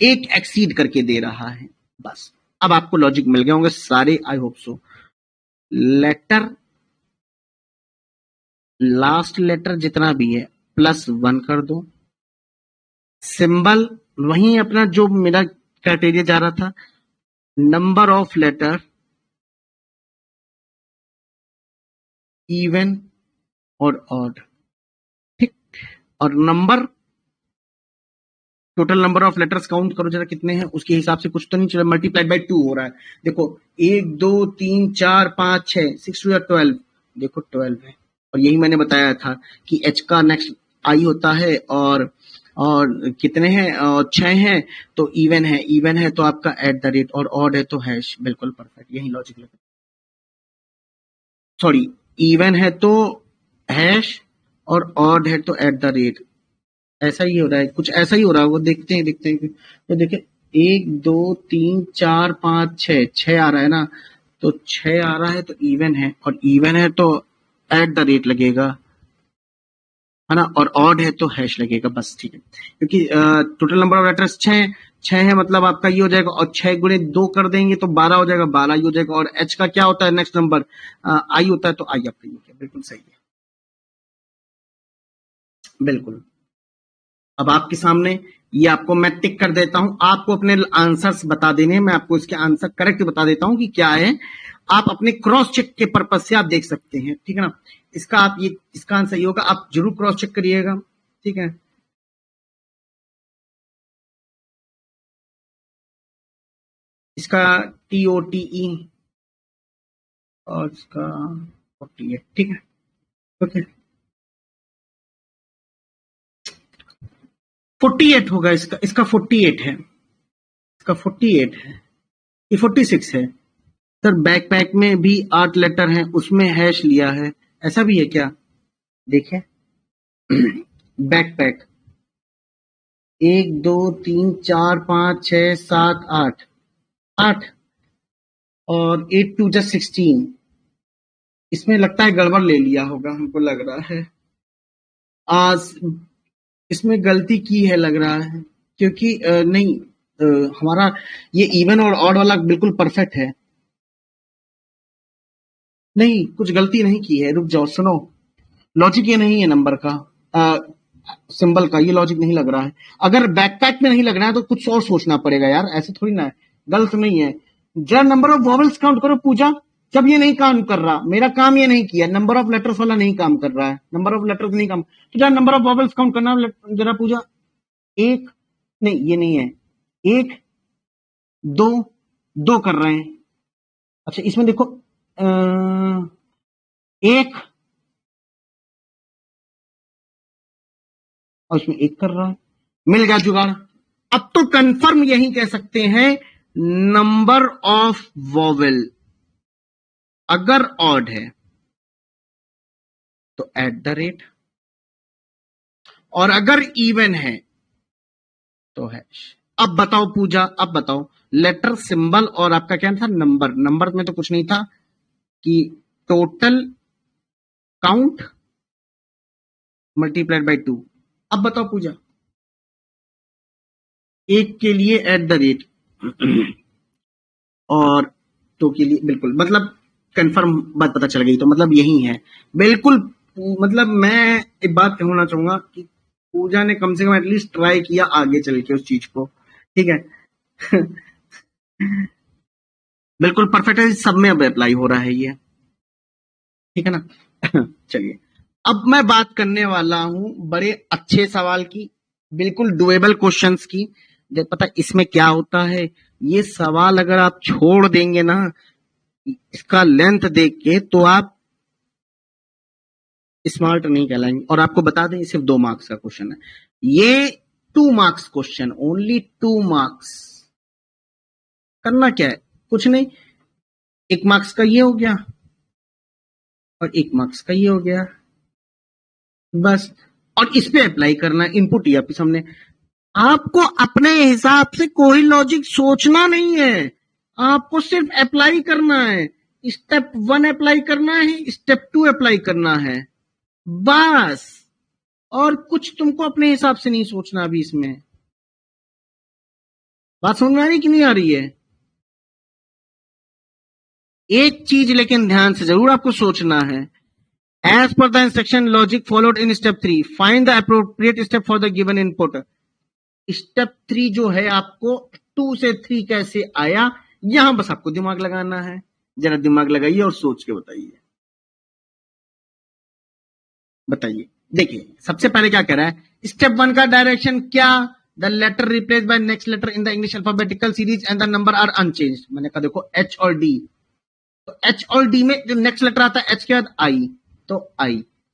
एक एक्सीड करके दे रहा है। बस अब आपको लॉजिक मिल गए होंगे सारे, I hope so. Letter, last letter जितना भी है +1 कर दो। सिंबल वही अपना जो मेरा क्राइटेरिया जा रहा था, नंबर ऑफ लेटर इवन और ऑड, ठीक। और number, total number of letters count करो जरा कितने हैं, उसके हिसाब से कुछ तो नहीं चला, मल्टीप्लाइड बाय 2 हो रहा है। देखो 1 2 3 4 5 6 6 2 12, देखो 12 है। और यही मैंने बताया था कि H का नेक्स्ट I होता है, और कितने हैं, 6 हैं, तो इवन है तो आपका एट द रेट, और ऑड है तो हैश। बिल्कुल परफेक्ट, यही लॉजिक लगा। सॉरी, इवन है तो हैश, और ऑड है तो एट द रेट। ऐसा ही हो रहा है, कुछ ऐसा ही हो रहा है। वो देखते हैं तो देखिए 1 2 3 4 5 6 आ रहा है ना, तो 6 आ रहा है तो इवन है, और इवन है तो एट द रेट लगेगा, है ना, और ऑड है तो हैश लगेगा। बस ठीक है, क्योंकि टोटल नंबर ऑफ लेटर्स 6 हैं, 6 है मतलब आपका ये हो जाएगा, और 6 गुणे 2 कर देंगे तो 12 हो जाएगा, 12 ही हो जाएगा। और h का क्या होता है नेक्स्ट नंबर, आई होता है, तो आई आपका ये हो गया, बिल्कुल सही है, बिल्कुल। अब आपके सामने ये आपको मैं टिक कर देता हूं, आपको अपने आंसर्स बता देने, मैं आपको इसके आंसर करेक्ट बता देता हूं कि क्या है, आप अपने क्रॉस चेक के पर्पज से आप देख सकते हैं, ठीक है ना। इसका आप ये इसका आंसर ये होगा, आप जरूर क्रॉस चेक करिएगा, ठीक है। इसका TOTE और इसका 48, ठीक है, ओके 48 होगा इसका, इसका 48 है, इसका 48 है, ये 46 है सर। बैकपैक में भी 8 लेटर हैं, उसमें हैश लिया है, ऐसा भी है क्या, देखिए बैकपैक 1 2 3 4 5 6 7 8 8 और 8 2 just 16, इसमें लगता है गड़बड़ ले लिया होगा, हमको लग रहा है आज इसमें गलती की है लग रहा है, क्योंकि नहीं हमारा ये इवन और ऑड वाला बिल्कुल परफेक्ट है, नहीं कुछ गलती नहीं की है, रुक जाओ सुनो, लॉजिक ये नहीं है नंबर का, सिंबल का, ये लॉजिक नहीं लग रहा है। अगर बैकपैक में नहीं लग रहा है तो कुछ और सोचना पड़ेगा यार, ऐसे थोड़ी ना है, गलत नहीं है। जरा नंबर ऑफ वॉवल्स काउंट करो पूजा, जब ये नहीं काम कर रहा, मेरा काम ये नहीं किया, नंबर ऑफ लेटर्स वाला नहीं काम कर रहा है, नंबर ऑफ लेटर्स नहीं काम, तो जरा नंबर ऑफ वॉवल्स काउंट करना जरा पूजा। 1 नहीं, ये नहीं है, 1 2 2 कर रहे हैं, अच्छा इसमें देखो 1 और इसमें 1 कर रहा है, मिल गया जुगाड़। अब तो कंफर्म यही कह सकते हैं नंबर ऑफ वॉवेल अगर ऑड है तो @ और अगर इवन है तो हैश। अब बताओ पूजा, अब बताओ लेटर सिंबल और आपका क्या था नंबर, नंबर में तो कुछ नहीं था कि टोटल काउंट मल्टीप्लाइड बाय 2। अब बताओ पूजा, 1 के लिए @ और 2 के लिए, बिल्कुल मतलब कंफर्म बात पता चल गई, तो मतलब यही है बिल्कुल। मतलब मैं एक बात कहना चाहूंगा कि पूजा ने कम से कम एटलीस्ट ट्राई किया आगे चल के उस चीज को, ठीक है बिल्कुल परफेक्ट है, सब में अब अप्लाई हो रहा है ये, ठीक है ना चलिए अब मैं बात करने वाला हूं बड़े अच्छे सवाल की, बिल्कुल डुएबल क्वेश्चंस की। जब पता इसमें क्या होता है, ये सवाल अगर आप छोड़ देंगे ना इसका लेंथ देख के तो आप स्मार्ट नहीं कहलाएंगे। और आपको बता दें सिर्फ 2 मार्क्स का क्वेश्चन है ये, 2 मार्क्स क्वेश्चन, ओनली 2 मार्क्स। करना क्या है, कुछ नहीं, 1 मार्क्स का ये हो गया और 1 मार्क्स का ये हो गया बस, और इस पे अप्लाई करना है। इनपुट ही आपके सामने, आपको अपने हिसाब से कोई लॉजिक सोचना नहीं है, आपको सिर्फ अप्लाई करना है। स्टेप 1 अप्लाई करना है, स्टेप 2 अप्लाई करना है बस, और कुछ तुमको अपने हिसाब से नहीं सोचना अभी इसमें। बात समझ में आ रही कि नहीं आ रही है? एक चीज लेकिन ध्यान से जरूर आपको सोचना है, as per the instruction logic followed in step 3 find the appropriate step for the given input. Step 3 जो है आपको 2 से 3 कैसे आया, यहां बस आपको दिमाग लगाना है, जरा दिमाग लगाइए और सोच के बताइए। बताइए, देखिए सबसे पहले क्या कह रहा है, स्टेप 1 का डायरेक्शन क्या, the letter replace by next letter in the English alphabetical series and the number are unchanged. मैंने कहा देखो H और D, तो H और D में जो नेक्स्ट लेटर आता है H के बाद I, तो I,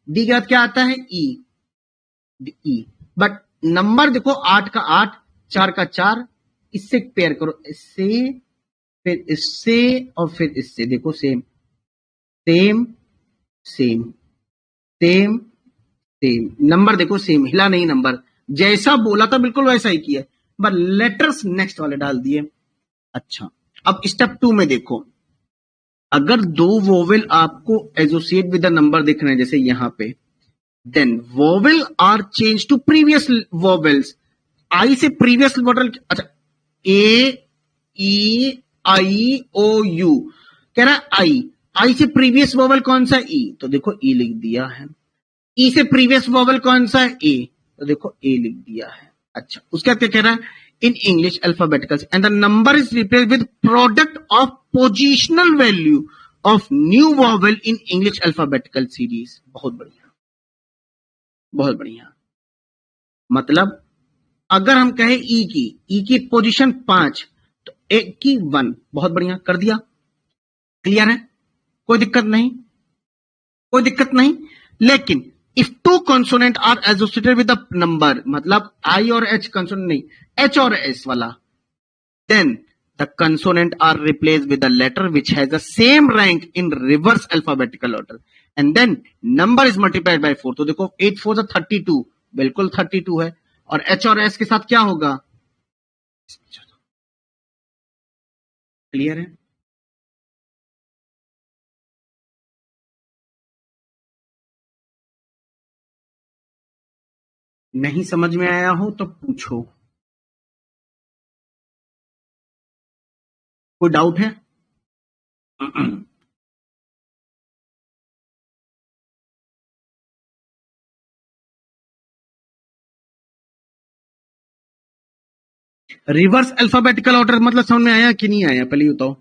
D के बाद क्या आता है E, बट नंबर देखो 8 का 8, 4 का 4, इससे पेयर करो, इससे फिर इससे और फिर इससे, देखो same same same same same, number देखो सेम, हिला नहीं नंबर, जैसा बोला था बिल्कुल वैसा ही किया, बट लेटर्स नेक्स्ट वाले डाल दिए। अच्छा अब स्टेप 2 में देखो, अगर 2 वोवेल आपको एसोसिएट विद द नंबर दिख रहे हैं जैसे यहां पे, then vowel are changed to previous vowels। I से previous vowel, अच्छा AEIOU कह रहा है आई से प्रीवियस वोवल कौन सा ई, तो देखो ई लिख दिया है। ई से प्रीवियस वोवल कौन सा है ए, तो देखो ए लिख दिया है। अच्छा, उसके बाद क्या कह रहा है, in English alphabeticals and the number is replaced with product of positional value of new vowel in English alphabetical series. बहुत बढ़िया, बहुत बढ़िया। मतलब अगर हम कहें ई की पोजीशन 5 तो एक की 1, बहुत बढ़िया कर दिया। क्लियर है, कोई दिक्कत नहीं, कोई दिक्कत नहीं। लेकिन if two consonant are associated with the number, मतलब आई और एच कंसोनेंट नहीं, एच और एस वाला, then the consonant are replaced with the letter which has the same rank in reverse alphabetical order and then number is multiplied by 4। तो देखो 8 4 32, बिल्कुल 32 है। और एच और एस के साथ क्या होगा, क्लियर है। नहीं समझ में आया हो तो पूछो, कोई डाउट है? रिवर्स अल्फाबेटिकल ऑर्डर मतलब समझ में आया कि नहीं आया, पहले बताओ।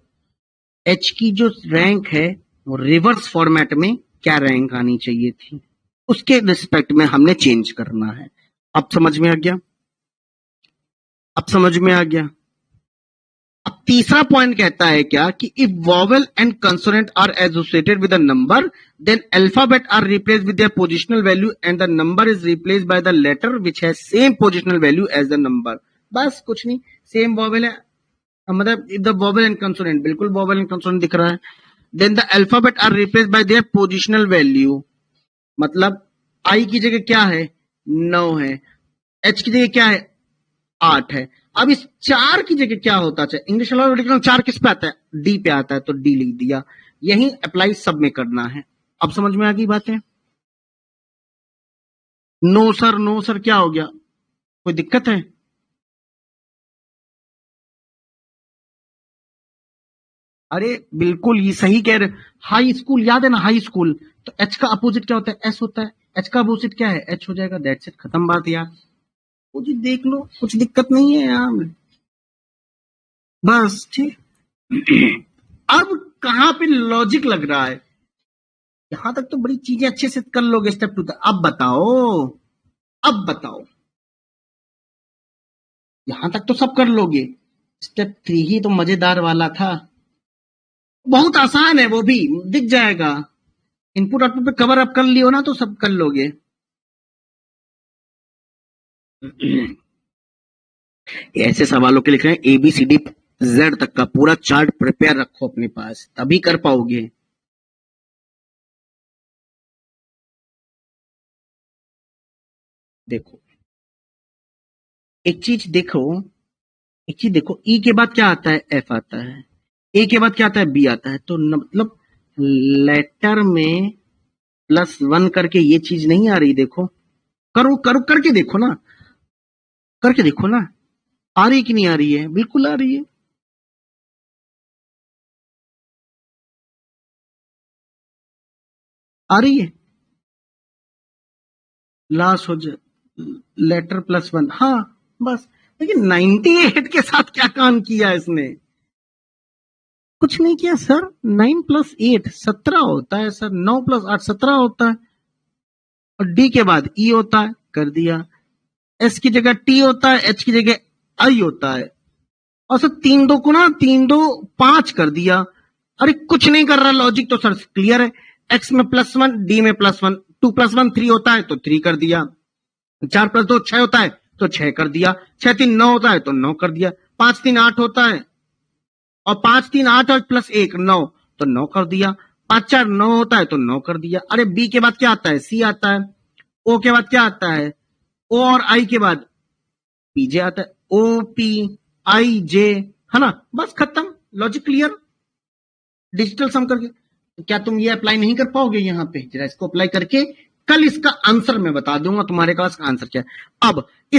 एच की जो रैंक है वो रिवर्स फॉर्मेट में क्या रैंक आनी चाहिए थी, उसके रिस्पेक्ट में हमने चेंज करना है। अब समझ में आ गया, अब समझ में आ गया। अब तीसरा पॉइंट कहता है क्या कि if vowel and consonant are associated with a number then alphabet are replaced with their positional value and the number is replaced by the letter which has same positional value as the number. बस कुछ नहीं, same vowel है, मतलब if the vowel and consonant, बिल्कुल vowel and consonant दिख रहा है, then the alphabet are replaced by their positional value, मतलब आई की जगह क्या है 9 है, एच की जगह क्या है 8 है। अब इस 4 की जगह क्या होता है, इंग्लिश अल्फाबेटिकल 4 किस पे आता है, डी पे आता है, तो डी लिख दिया। यही अप्लाई सब में करना है। अब समझ में आ गई बातें? नो सर क्या हो गया, कोई दिक्कत है? अरे बिल्कुल ये सही कह रहे। हाई स्कूल याद है ना, हाई स्कूल, तो एच का अपोजिट क्या होता है, एस होता है, एच का अपोजिट क्या है, एच हो जाएगा, दैट्स इट, खत्म बात यार। कुछ देख लो, कुछ दिक्कत नहीं है यार, बस ठीक। अब कहां पे लॉजिक लग रहा है, यहां तक तो बड़ी चीजें अच्छे से कर लोगे स्टेप 2 तक। अब बताओ, अब बताओ, यहां तक तो सब कर लोगे, स्टेप 3 ही तो मजेदार वाला था। बहुत आसान है, वो भी दिख जाएगा, इनपुट आउटपुट पे कवर अप कर लियो ना तो सब कर लोगे। ऐसे सवालों के लिख रहे हैं ABCD Z तक का पूरा चार्ट प्रिपेयर रखो अपने पास, तभी कर पाओगे। देखो एक चीज देखो, एक चीज देखो, ई के बाद क्या आता है, एफ आता है, ए के बाद क्या आता है, बी आता है, तो मतलब लेटर में +1 करके ये चीज नहीं आ रही। देखो करो करो करके देखो ना, करके देखो ना, आ रही कि नहीं आ रही है, बिल्कुल आ रही है। आ रही है, लास्ट हो जाए लेटर +1, हाँ बस। लेकिन 98 के साथ क्या काम किया इसने, कुछ नहीं किया सर। 9 + 8 17 होता है सर, 9 + 8 17 होता है, और डी के बाद ई होता है, कर दिया। एस की जगह टी होता है, एच की जगह आई होता है, और सर 3 2 को ना 3 2 5 कर दिया। अरे कुछ नहीं कर रहा, लॉजिक तो सर क्लियर है। एक्स में +1, डी में +1, 2 + 1 3 होता है तो 3 कर दिया, 4 + 2 6 होता है तो 6 कर दिया, 6 3 9 होता है तो 9 कर दिया, 5 3 8 होता है, और 5 3 8 और +1 9 तो 9 कर दिया, 5 4 9 होता है तो 9 कर दिया। अरे बी के बाद क्या आता है, सी आता है, ओ के बाद क्या आता है, ओ और आई के बाद पीजे आता है, ओ पी आई जे, है ना, बस खत्म, लॉजिक क्लियर। डिजिटल सम करके क्या तुम ये अप्लाई नहीं कर पाओगे यहाँ पे, जरा इसको अप्लाई करके कल इसका आंसर मैं बता दूंगा, तुम्हारे पास आंसर क्या है। अब